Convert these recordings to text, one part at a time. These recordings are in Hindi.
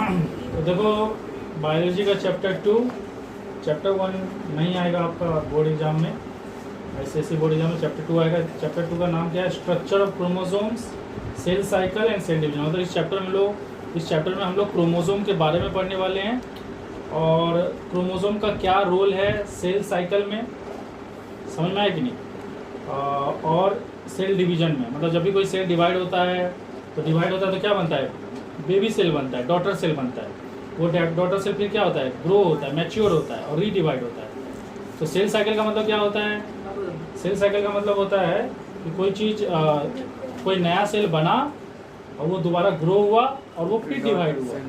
तो देखो बायोलॉजी का चैप्टर 1 नहीं आएगा आपका बोर्ड एग्जाम में, आईसीएसई बोर्ड एग्जाम में चैप्टर 2 आएगा। चैप्टर 2 का नाम क्या है? Structure of chromosomes, cell cycle and cell division. मतलब इस चैप्टर में हम लोग क्रोमोसोम के बारे में पढ़ने वाले हैं और क्रोमोसोम का क्या रोल है सेल साइकिल में, समझ में आया कि नहीं। और सेल डिवीजन में, मतलब जब भी कोई सेल डिवाइड होता है तो क्या बनता है? बेबी सेल बनता है, डॉटर सेल बनता है। वो डॉटर सेल फिर क्या होता है? ग्रो होता है, मैच्योर होता है और रीडिवाइड होता है। तो सेल साइकिल का मतलब क्या होता है? सेल साइकिल का मतलब होता है कि कोई चीज़ कोई नया सेल बना और वो दोबारा ग्रो हुआ और वो फिर डिवाइड हुआ,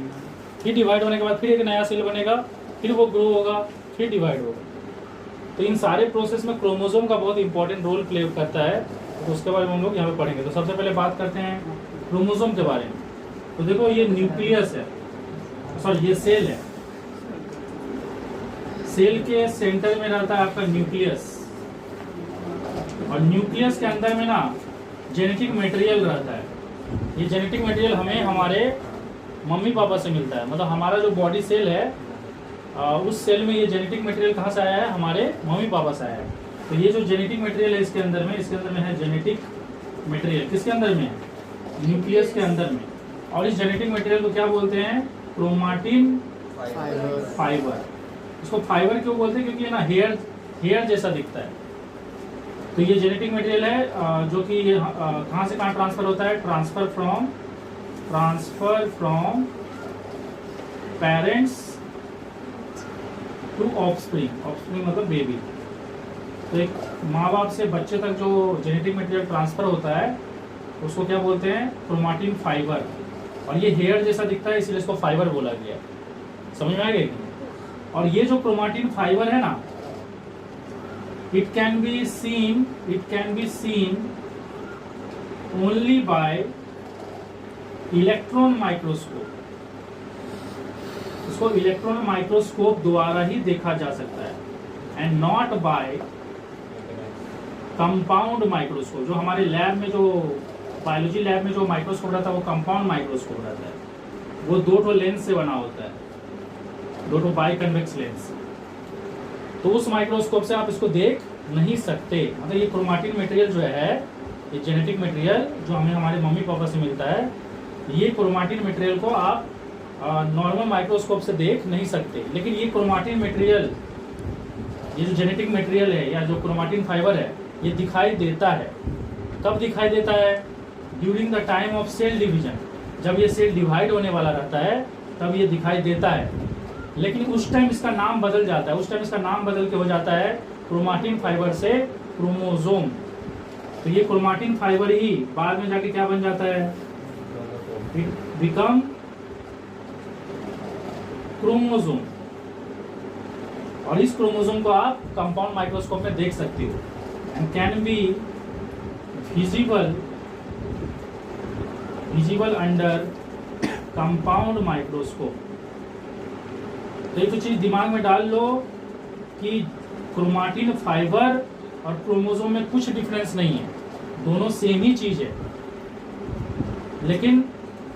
फिर डिवाइड होने के बाद फिर एक नया सेल बनेगा, फिर वो ग्रो होगा, फिर डिवाइड होगा। तो इन सारे प्रोसेस में क्रोमोसोम का बहुत इंपॉर्टेंट रोल प्ले करता है, तो उसके बारे में हम लोग यहाँ पे पढ़ेंगे। तो सबसे पहले बात करते हैं क्रोमोसोम के बारे में। तो देखो ये न्यूक्लियस है, सॉरी ये सेल है। सेल के सेंटर में रहता है आपका न्यूक्लियस, और न्यूक्लियस के अंदर में ना जेनेटिक मटेरियल रहता है। ये जेनेटिक मटेरियल हमें हमारे मम्मी पापा से मिलता है। मतलब हमारा जो बॉडी सेल है उस सेल में ये जेनेटिक मटेरियल कहाँ से आया है? हमारे मम्मी पापा से आया है। तो ये जो जेनेटिक मटेरियल है इसके अंदर में है जेनेटिक मटेरियल। किसके अंदर में है? न्यूक्लियस के अंदर में। और इस जेनेटिक मटेरियल को क्या बोलते हैं? Chromatin fibre. इसको फाइबर क्यों बोलते हैं? क्योंकि ये ना हेयर जैसा दिखता है। तो ये जेनेटिक मटेरियल है जो कि कहाँ से कहाँ ट्रांसफर होता है? Transfer from parents to offspring मतलब बेबी। तो एक माँ बाप से बच्चे तक जो जेनेटिक मटेरियल ट्रांसफर होता है उसको क्या बोलते हैं? Chromatin fibre. और ये हेयर जैसा दिखता है इसलिए इसको फाइबर बोला गया। समझ में आ गया? और ये जो क्रोमाटिन फाइबर है ना, it can be seen only by electron microscope. इसको इलेक्ट्रॉन माइक्रोस्कोप द्वारा ही देखा जा सकता है, and not by compound microscope. जो हमारे लैब में, जो बायोलॉजी लैब में जो माइक्रोस्कोप रहता है वो कंपाउंड माइक्रोस्कोप रहता है। वो 2 लेंस से बना होता है, 2 बाई कन्वेक्स लेंस। तो उस माइक्रोस्कोप से आप इसको देख नहीं सकते। मतलब ये क्रोमाटिन मटेरियल जो है, ये जेनेटिक मटेरियल जो हमें हमारे मम्मी पापा से मिलता है, ये क्रोमाटिन मटेरियल को आप नॉर्मल माइक्रोस्कोप से देख नहीं सकते। लेकिन ये क्रोमाटिन मटेरियल, ये जो जेनेटिक मटेरियल है या जो क्रोमाटिन फाइबर है, ये दिखाई देता है। कब दिखाई देता है? During the time of cell division. जब ये सेल डिवाइड होने वाला रहता है तब ये दिखाई देता है। लेकिन उस टाइम इसका नाम बदल जाता है, उस टाइम इसका नाम बदल के हो जाता है क्रोमाटिन फाइबर से क्रोमोसोम। तो ये क्रोमाटिन फाइबर ही बाद में जाके क्या बन जाता है? It become chromosome. और इस क्रोमोसोम को आप कंपाउंड माइक्रोस्कोप में देख सकते हो, and can be visible under compound microscope. तो एक चीज दिमाग में डाल लो कि क्रोमाटिन फाइबर और क्रोमोसोम में कुछ डिफरेंस नहीं है, दोनों सेम ही चीज है। लेकिन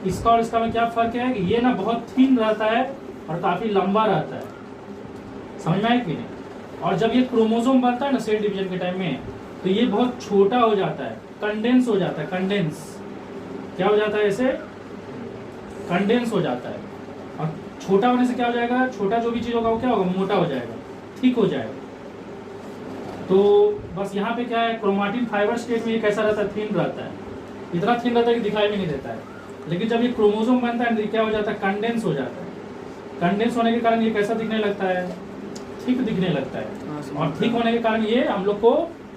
इसका और इसका में क्या फर्क है कि ये ना बहुत थिन रहता है और काफी लंबा रहता है। समझ में आया कि नहीं? और जब ये क्रोमोसोम बनता है ना सेल डिवीजन के टाइम में, तो ये बहुत छोटा हो जाता है, कंडेंस हो जाता है। कंडेंस क्या हो जाता है? ऐसे कंडेंस हो जाता है। और छोटा होने से क्या हो जाएगा? छोटा जो भी चीज होगा वो क्या होगा? मोटा हो जाएगा, ठीक हो जाएगा। तो बस यहाँ पे क्या है, क्रोमाटिन फाइबर स्टेट में ये कैसा रहता है? थिन रहता है, इतना थिन रहता है कि दिखाई भी नहीं देता है। लेकिन जब ये क्रोमोसोम बनता है क्या हो जाता है? कंडेंस हो जाता है। कंडेंस होने के कारण ये कैसा दिखने लगता है? थिक दिखने लगता है। और थिक होने के कारण ये हम लोग को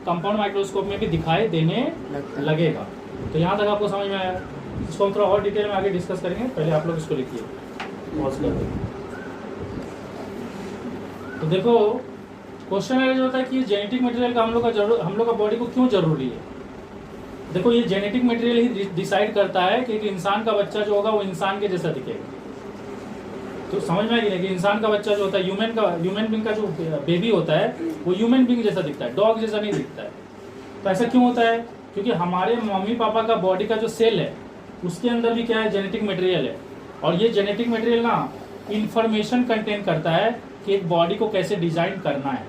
कंपाउंड माइक्रोस्कोप में भी दिखाई देने लगेगा। तो यहाँ तक आपको समझ में आया? इसको हम थोड़ा और डिटेल में आगे डिस्कस करेंगे, पहले आप लोग इसको लिखिए, पॉज कर दो। तो देखो क्वेश्चन ये होता है कि जेनेटिक मटेरियल का हम लोग का बॉडी को क्यों जरूरी है। देखो ये जेनेटिक मटेरियल ही डिसाइड करता है कि इंसान का बच्चा जो होगा वो इंसान के जैसा दिखेगा। तो समझ में आएगी कि इंसान का बच्चा जो होता है, ह्यूमन बीइंग का जो बेबी होता है वो ह्यूमन बीइंग जैसा दिखता है, डॉग जैसा नहीं दिखता है। तो ऐसा क्यों होता है? क्योंकि हमारे मम्मी पापा का बॉडी का जो सेल है उसके अंदर भी क्या है? जेनेटिक मटेरियल है। और ये जेनेटिक मटेरियल ना इंफॉर्मेशन कंटेन करता है कि एक बॉडी को कैसे डिजाइन करना है।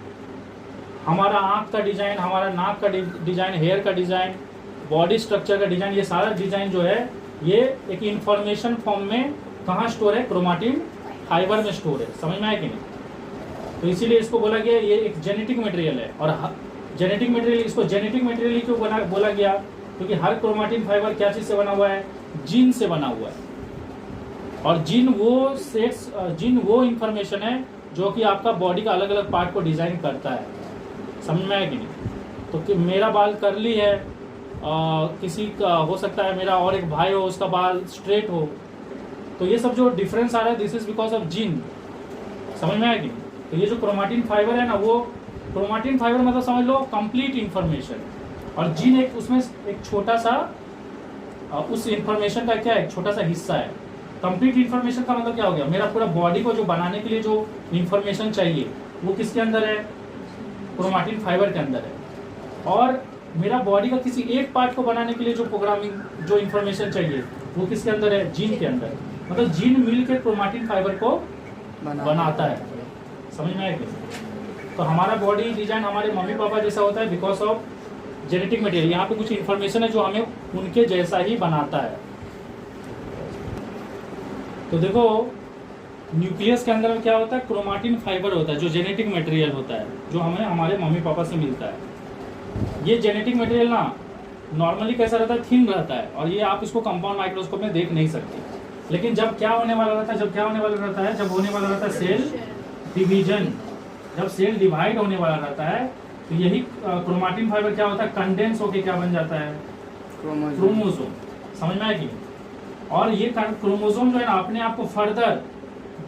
हमारा आँख का डिजाइन, हमारा नाक का डिजाइन, हेयर का डिजाइन, बॉडी स्ट्रक्चर का डिजाइन, ये सारा डिजाइन जो है ये एक इंफॉर्मेशन फॉर्म में कहाँ स्टोर है, क्रोमाटिन फाइबर में स्टोर है। समझ में आया कि नहीं? तो इसीलिए इसको बोला गया ये एक जेनेटिक मटेरियल है। और जेनेटिक मटेरियल, इसको जेनेटिक मटेरियल क्यों बोला गया? क्योंकि हर क्रोमाटिन फाइबर क्या चीज से बना हुआ है, जीन से बना हुआ है। और जीन वो इंफॉर्मेशन है जो कि आपका बॉडी का अलग अलग पार्ट को डिजाइन करता है। समझ में आया कि नहीं? तो कि मेरा बाल कर्ली है, किसी का हो सकता है मेरा और एक भाई हो उसका बाल स्ट्रेट हो, तो ये सब जो डिफरेंस आ रहा है this is because of gene. समझ में आया कि नहीं? तो ये जो क्रोमाटिन फाइबर है ना, वो क्रोमाटिन फाइबर मतलब समझ लो कंप्लीट इंफॉर्मेशन, और जीन एक उसमें एक छोटा सा उस इंफॉर्मेशन का क्या है, एक छोटा सा हिस्सा है। कंप्लीट इंफॉर्मेशन का मतलब क्या हो गया, मेरा पूरा बॉडी को जो बनाने के लिए जो इंफॉर्मेशन चाहिए वो किसके अंदर है, क्रोमाटिन फाइबर के अंदर है। और मेरा बॉडी का किसी एक पार्ट को बनाने के लिए जो प्रोग्रामिंग जो इंफॉर्मेशन चाहिए वो किसके अंदर है, जीन के अंदर। मतलब जीन मिल के क्रोमाटिन फाइबर को बनाता है। समझ में आया क्या? तो हमारा बॉडी डिजाइन हमारे मम्मी पापा जैसा होता है बिकॉज ऑफ जेनेटिक मटेरियल। यहाँ पे कुछ इंफॉर्मेशन है जो हमें उनके जैसा ही बनाता है। तो देखो न्यूक्लियस के अंदर क्या होता है, क्रोमाटिन फाइबर होता है जो जेनेटिक मटेरियल होता है, जो हमें हमारे मम्मी पापा से मिलता है। ये जेनेटिक मटेरियल ना नॉर्मली कैसा रहता है, थिन रहता है, और ये आप इसको कंपाउंड माइक्रोस्कोप में देख नहीं सकते। लेकिन जब क्या होने वाला रहता है, जब होने वाला रहता है सेल डिवीजन, जब सेल डिवाइड होने वाला रहता है, तो यही क्रोमाटिन फाइबर क्या होता है, कंडेंस होके क्या बन जाता है, क्रोमोसोम। समझ में आया कि? और ये क्रोमोसोम जो है ना अपने आप को फर्दर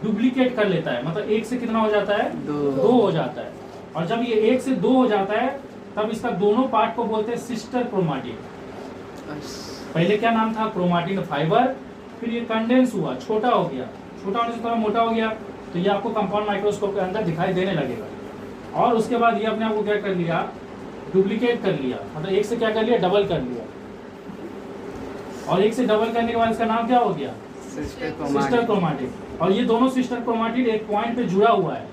डुप्लीकेट कर लेता है, मतलब एक से कितना हो जाता है, दो हो जाता है। और जब ये एक से दो हो जाता है तब इसका दोनों पार्ट को बोलते हैं सिस्टर क्रोमाटिन। पहले क्या नाम था, क्रोमाटिन फाइबर, फिर ये कंडेंस हुआ, छोटा हो गया, छोटा होने से थोड़ा मोटा हो गया, तो ये आपको कंपाउंड माइक्रोस्कोप के अंदर दिखाई देने लगेगा। और उसके बाद ये अपने आप को क्या कर लिया, डुप्लीकेट कर लिया, मतलब एक से क्या कर लिया, डबल कर लिया। और एक से डबल करने के बाद इसका नाम क्या हो गया, सिस्टर क्रोमाटिन। और ये दोनों सिस्टर क्रोमाटिन एक पॉइंट पे जुड़ा हुआ है,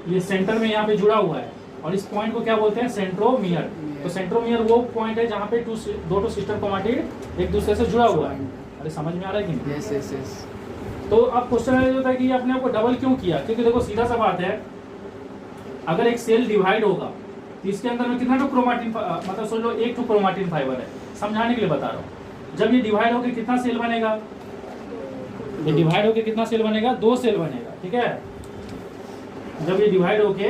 ये सेंटर में यहाँ पे जुड़ा हुआ है, और इस पॉइंट को क्या बोलते हैं, सेंट्रोमियर। तो सेंट्रोमियर वो पॉइंट है जहाँ पे दो सिस्टर क्रोमाटिन एक दूसरे से जुड़ा हुआ है। अरे समझ में आ रहा है कि नहीं? Yes yes yes. तो अब क्वेश्चन ये होता है कि ये अपने आप को डबल क्यों किया? क्योंकि देखो सीधा सा बात है, अगर एक सेल डिवाइड होगा तो इसके अंदर में कितना तो क्रोमाटिन, मतलब सोच लो एक तो क्रोमाटिन फाइबर है, समझाने के लिए बता रहा हूँ। जब ये डिवाइड होकर कितना सेल बनेगा, ये डिवाइड होकर कितना सेल बनेगा, 2 सेल बनेगा, ठीक है। जब ये डिवाइड होके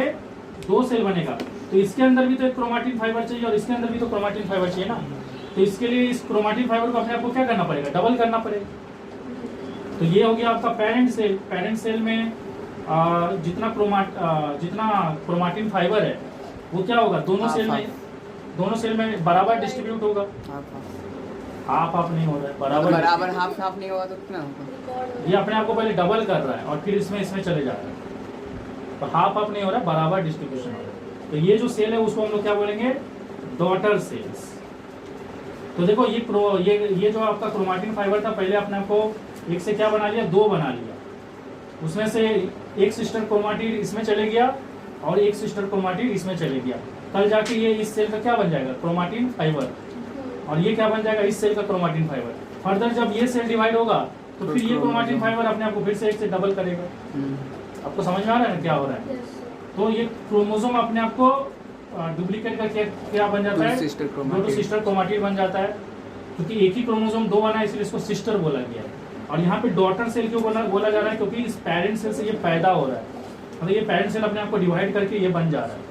2 सेल बनेगा तो इसके अंदर भी तो एक क्रोमाटिन फाइबर चाहिए और इसके अंदर भी तो क्रोमाटिन फाइबर चाहिए ना। तो इसके लिए इस क्रोमाटिन फाइबर को अपने आप को क्या करना पड़ेगा, डबल करना पड़ेगा। तो ये हो गया आपका पेरेंट सेल। पेरेंट सेल में जितना क्रोमाटिन फाइबर है वो क्या होगा, दोनों सेल में बराबर डिस्ट्रीब्यूट होगा। हाफ नहीं हो रहा है, बराबर हाफ नहीं होगा तो कितना होगा, ये अपने आप को पहले डबल कर रहा है और फिर इसमें चले जा रहा है। तो हाफ नहीं हो रहा है, बराबर डिस्ट्रीब्यूशन हो रहा है। तो ये जो सेल है उसको हम लोग क्या बोलेंगे, डॉटर सेल्स। तो देखो ये जो आपका क्रोमाटिन फाइबर था, पहले अपने आप को एक से क्या बना लिया, 2 बना लिया। उसमें से एक सिस्टर क्रोमाटिन इसमें चले गया और एक सिस्टर क्रोमाटिन इसमें चले गया। कल जाके ये इस सेल का क्या बन जाएगा, क्रोमाटिन फाइबर, और ये क्या बन जाएगा, इस सेल का क्रोमाटिन फाइबर। फर्दर जब ये सेल डिवाइड होगा तो फिर ये क्रोमाटिन फाइबर अपने आप को फिर से एक से डबल करेगा। आपको समझ में आ रहा है ना क्या हो रहा है? तो ये क्रोमोसोम अपने आप को डुप्लीकेट करके क्या बन जाता है, दो सिस्टर क्रोमाटिन बन जाता है। क्योंकि एक ही क्रोमोसोम 2 बना है इसलिए इसको सिस्टर बोला गया है। और यहाँ पे डॉटर सेल क्यों बोला जा रहा है, क्योंकि इस पेरेंट सेल से ये पैदा हो रहा है, मतलब ये पेरेंट सेल अपने आप को डिवाइड करके ये बन जा रहा है,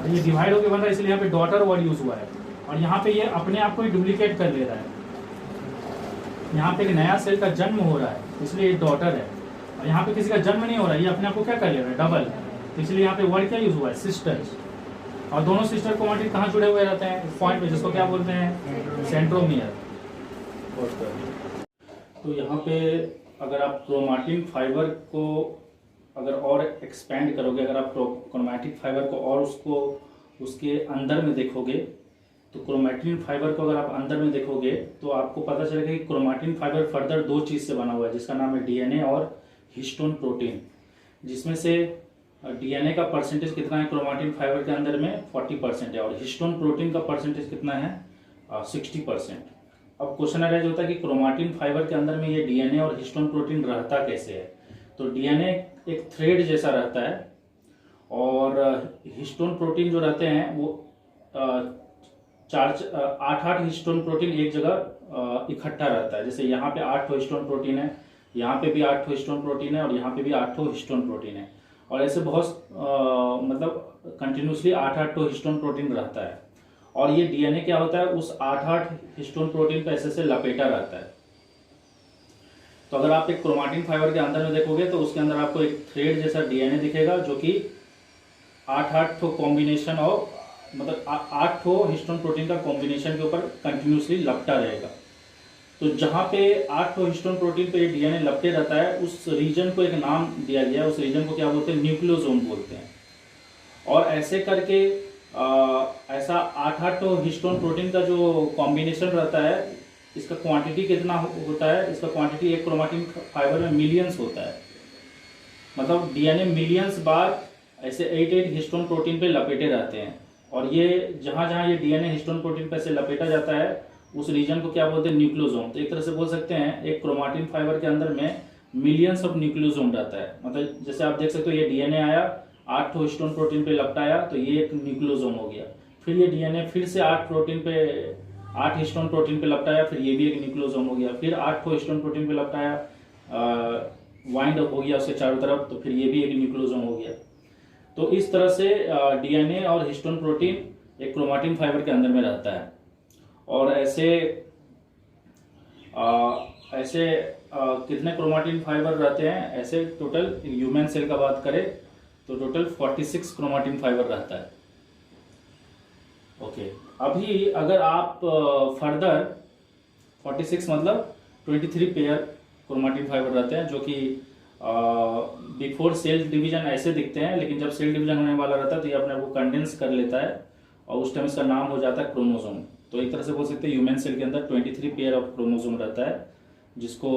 ये डिवाइड होकर बन रहा है, इसलिए यहाँ पे डॉटर वर्ड यूज हुआ है। और यहाँ पे ये अपने आप को ही डुप्लीकेट कर ले रहा है, यहाँ पे एक नया सेल का जन्म हो रहा है इसलिए ये डॉटर है। और यहाँ पे किसी का जन्म नहीं हो रहा है, ये अपने आप को क्या कर ले रहा है, डबल। तो इसलिए यहाँ पे वर्ड क्या यूज हुआ है, सिस्टर। और दोनों सिस्टर क्रोमाटिन कहाँ जुड़े हुए रहते हैं, पॉइंट पे, जिसको क्या बोलते हैं, सेंट्रोमियर। तो यहाँ पे अगर आप क्रोमाटिन फाइबर को अगर और एक्सपेंड करोगे, अगर आप क्रोमैटिक फाइबर को और उसको उसके अंदर में देखोगे तो क्रोमैटिन फाइबर को अगर आप अंदर में देखोगे तो आपको पता चलेगा कि क्रोमैटिन फाइबर फर्दर दो चीज़ से बना हुआ है, जिसका नाम है डीएनए और हिस्टोन प्रोटीन, जिसमें से डीएनए का परसेंटेज कितना है क्रोमैटिन फाइबर के अंदर में 40% है, और हिस्टोन प्रोटीन का परसेंटेज कितना है 60%। अब क्वेश्चन अराइज होता है कि क्रोमैटिन फाइबर के अंदर में ये डीएनए और हिस्टोन प्रोटीन रहता कैसे है। तो डीएनए एक थ्रेड जैसा रहता है, और हिस्टोन प्रोटीन जो रहते हैं वो 8 हिस्टोन प्रोटीन एक जगह इकट्ठा रहता है। जैसे यहाँ पे 8 हिस्टोन प्रोटीन है, यहाँ पे भी 8 हिस्टोन प्रोटीन है, और यहाँ पे भी 8 हिस्टोन प्रोटीन है, और ऐसे बहुत मतलब कंटिन्यूसली 8 हिस्टोन प्रोटीन रहता है। और ये डीएनए क्या होता है, उस 8 हिस्टोन प्रोटीन पे ऐसे से लपेटा रहता है। तो अगर आप एक क्रोमैटिन फाइबर के अंदर में देखोगे तो उसके अंदर आपको एक थ्रेड जैसा डीएनए दिखेगा, जो कि 8 कॉम्बिनेशन ऑफ मतलब 8 हिस्टोन प्रोटीन का कॉम्बिनेशन के ऊपर कंटिन्यूसली लपटा रहेगा। तो जहाँ पे 8 हिस्टोन प्रोटीन पे डीएनए लपटे रहता है, उस रीजन को एक नाम दिया गया है। उस रीजन को क्या बोलते हैं, न्यूक्लियोसोम बोलते हैं। और ऐसे करके ऐसा 8 हिस्टोन प्रोटीन का जो कॉम्बिनेशन रहता है, इसका क्वांटिटी कितना होता है, इसका क्वांटिटी एक क्रोमैटिन फाइबर में मिलियंस होता है। मतलब डीएनए मिलियंस बार ऐसे 8 हिस्टोन प्रोटीन पे लपेटे रहते हैं, और ये जहाँ जहाँ ये डीएनए हिस्टोन प्रोटीन पे ऐसे लपेटा जाता है, उस रीजन को क्या बोलते हैं, न्यूक्लियोसोम। तो एक तरह से बोल सकते हैं एक क्रोमैटिन फाइबर के अंदर में मिलियंस ऑफ न्यूक्लियोसोम रहता है। मतलब जैसे आप देख सकते हो, ये डीएनए आया, 8 हिस्टोन प्रोटीन पे लपटाया, तो ये एक न्यूक्लियोसोम हो गया। फिर ये डीएनए फिर से 8 हिस्टोन प्रोटीन पे लपटाया, फिर ये भी एक न्यूक्लियोसोम हो गया। फिर 8 हिस्टोन प्रोटीन पे लपटाया, वाइंड हो गया उसके चारों तरफ, तो फिर ये भी एक न्यूक्लियोसोम हो गया। तो इस तरह से डीएनए और हिस्टोन प्रोटीन एक क्रोमैटिन फाइबर के अंदर में रहता है। और ऐसे कितने क्रोमैटिन फाइबर रहते हैं, ऐसे टोटल ह्यूमन सेल का बात करें तो टोटल 46 क्रोमैटिन फाइबर रहता है। ओके, अभी अगर आप फर्दर 46 मतलब 23 पेयर क्रोमैटिन फाइबर रहते हैं, जो कि बिफोर सेल डिवीजन ऐसे दिखते हैं, लेकिन जब सेल डिवीजन होने वाला रहता है तो ये अपने को कंडेंस कर लेता है, और उस टाइम इसका नाम हो जाता है क्रोमोसोम। तो एक तरह से बोल सकते हैं ह्यूमन सेल के अंदर 23 पेयर ऑफ क्रोमोसोम रहता है, जिसको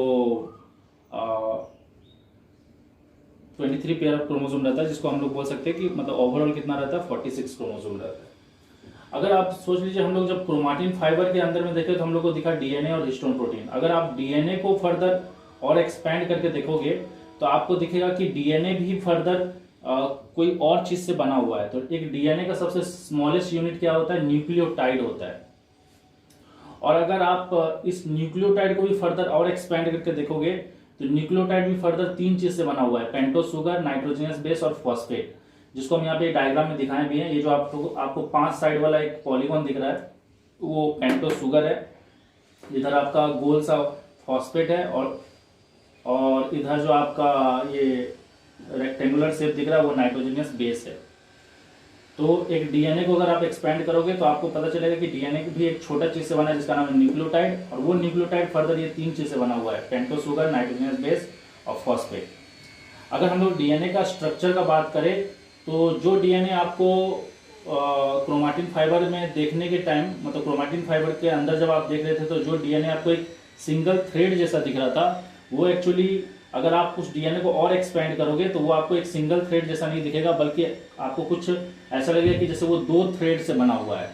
23 पेयर ऑफ क्रोमोसोम रहता है, जिसको हम लोग बोल सकते हैं कि मतलब ओवरऑल कितना रहता है, 46 क्रोमोसोम रहता है। अगर आप सोच लीजिए, हम लोग जब क्रोमैटिन फाइबर के अंदर में देखे तो हम लोग को दिखा डीएनए और हिस्टोन प्रोटीन। अगर आप डीएनए को फर्दर और एक्सपैंड करके देखोगे तो आपको दिखेगा कि डीएनए भी फर्दर कोई और चीज से बना हुआ है। तो एक डीएनए का सबसे स्मॉलेस्ट यूनिट क्या होता है, न्यूक्लियोटाइड होता है। और अगर आप इस न्यूक्लियोटाइड को भी फर्दर और एक्सपैंड करके देखोगे तो न्यूक्लियोटाइड भी फर्दर 3 चीज से बना हुआ है, पेंटोस सुगर, नाइट्रोजनस बेस और फॉस्फेट, जिसको हम यहाँ पे डायग्राम में दिखाए भी हैं। ये जो आपको 5 साइड वाला एक पॉलीगॉन दिख रहा है, वो पेंटोस सुगर है, इधर आपका गोल सा फॉस्फेट है, और इधर जो आपका ये रेक्टेंगुलर शेप दिख रहा है वो नाइट्रोजनस बेस है। तो एक डीएनए को अगर आप एक्सपैंड करोगे तो आपको पता चलेगा कि डीएनए भी एक छोटा चीज से बना है, जिसका नाम है न्यूक्लियोटाइड, और वो न्यूक्लियोटाइड फर्दर ये 3 चीज से बना हुआ है, पेंटोस सुगर, नाइट्रोजनस बेस और फॉस्फेट। अगर हम लोग डीएनए का स्ट्रक्चर का बात करें तो जो डीएनए आपको क्रोमैटिन फाइबर में देखने के टाइम, मतलब क्रोमैटिन फाइबर के अंदर जब आप देख रहे थे, तो जो डीएनए आपको एक सिंगल थ्रेड जैसा दिख रहा था, वो एक्चुअली अगर आप उस डीएनए को और एक्सपैंड करोगे तो वो आपको एक सिंगल थ्रेड जैसा नहीं दिखेगा, बल्कि आपको कुछ ऐसा लगेगा कि जैसे वो 2 थ्रेड से बना हुआ है,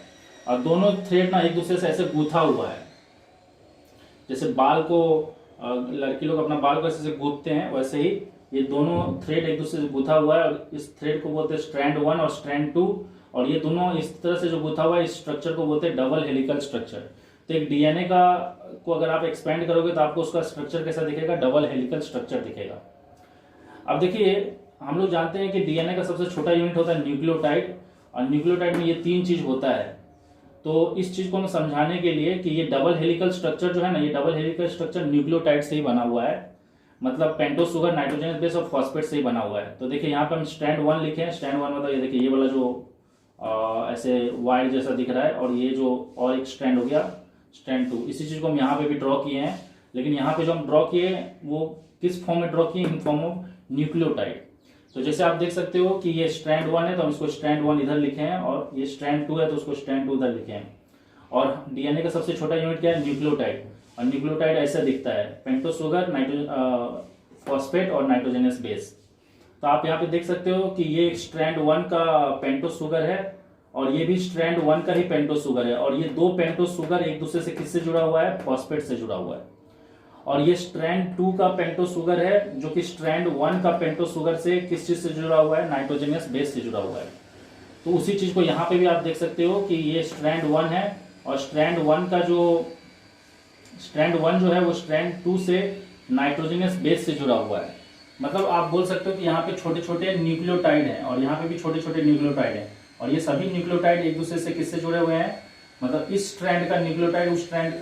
और दोनों थ्रेड ना एक दूसरे से ऐसे गूथा हुआ है। जैसे बाल को लड़की लोग अपना बाल को ऐसे गूंथते हैं, वैसे ही ये दोनों थ्रेड एक दूसरे से गूथा हुआ है, और इस थ्रेड को बोलते हैं स्ट्रैंड 1 और स्ट्रैंड 2, और ये दोनों इस तरह से जो गूथा हुआ है, इस स्ट्रक्चर को बोलते हैं डबल हेलिकल स्ट्रक्चर। तो एक डीएनए को अगर आप एक्सपैंड करोगे तो आपको उसका स्ट्रक्चर कैसा दिखेगा, डबल हेलिकल स्ट्रक्चर दिखेगा। अब देखिए, हम लोग जानते हैं कि डीएनए का सबसे छोटा यूनिट होता है न्यूक्लियोटाइड, और न्यूक्लियोटाइड में ये 3 चीज होता है। तो इस चीज को हम समझाने के लिए कि ये डबल हेलिकल स्ट्रक्चर जो है ना, ये डबल हेलिकल स्ट्रक्चर न्यूक्लियोटाइड से ही बना हुआ है, मतलब पेंटोस सुगर, नाइट्रोजनस बेस और फॉस्फेट से ही बना हुआ है। तो देखिए यहाँ पे हम स्ट्रैंड 1 लिखे हैं। स्ट्रैंड 1 मतलब ये देखिए, ये वाला जो ऐसे वायर जैसा दिख रहा है, और ये जो और एक स्ट्रैंड हो गया स्ट्रैंड 2, इसी चीज को हम यहाँ पे भी ड्रॉ किए हैं। लेकिन यहाँ पे जो हम ड्रॉ किए वो किस फॉर्म में ड्रॉ किए, इन फॉर्म ऑफ न्यूक्लियोटाइड। तो जैसे आप देख सकते हो कि ये स्ट्रैंड 1 है तो हम इसको स्ट्रैंड 1 इधर लिखे हैं, और ये स्ट्रैंड 2 है तो उसको स्ट्रैंड 2 इधर लिखे हैं। और डीएनए का सबसे छोटा यूनिट क्या है? न्यूक्लियोटाइड। और न्यूक्लियोटाइड ऐसा दिखता है, पेंटोस शुगर, फॉस्फेट और नाइट्रोजनस बेस। तो आप यहाँ पे देख सकते हो कि ये स्ट्रैंड 1 का पेंटोस शुगर है और ये भी स्ट्रैंड 1 का ही पेंटोस शुगर है, और ये दो पेंटोस शुगर एक दूसरे से किससे जुड़ा हुआ है? फॉस्फेट से जुड़ा हुआ है। और ये स्ट्रैंड 2 का पेंटोस शुगर है जो कि स्ट्रैंड 1 का पेंटोस शुगर से किस चीज से जुड़ा हुआ है? नाइट्रोजनस बेस से जुड़ा हुआ है। तो उसी चीज को यहाँ पे भी आप देख सकते हो कि ये स्ट्रैंड 1 है और स्ट्रैंड 1 का जो स्ट्रैंड 1 जो है वो स्ट्रैंड 2 से नाइट्रोजनस बेस से जुड़ा हुआ है। मतलब आप बोल सकते हो कि यहाँ पे छोटे छोटे न्यूक्लियोटाइड हैं और यहाँ पे भी छोटे छोटे न्यूक्लियोटाइड हैं, और ये सभी न्यूक्लियोटाइड एक दूसरे से किससे जुड़े हुए हैं? मतलब इस स्ट्रैंड का न्यूक्लियोटाइड उस स्ट्रैंड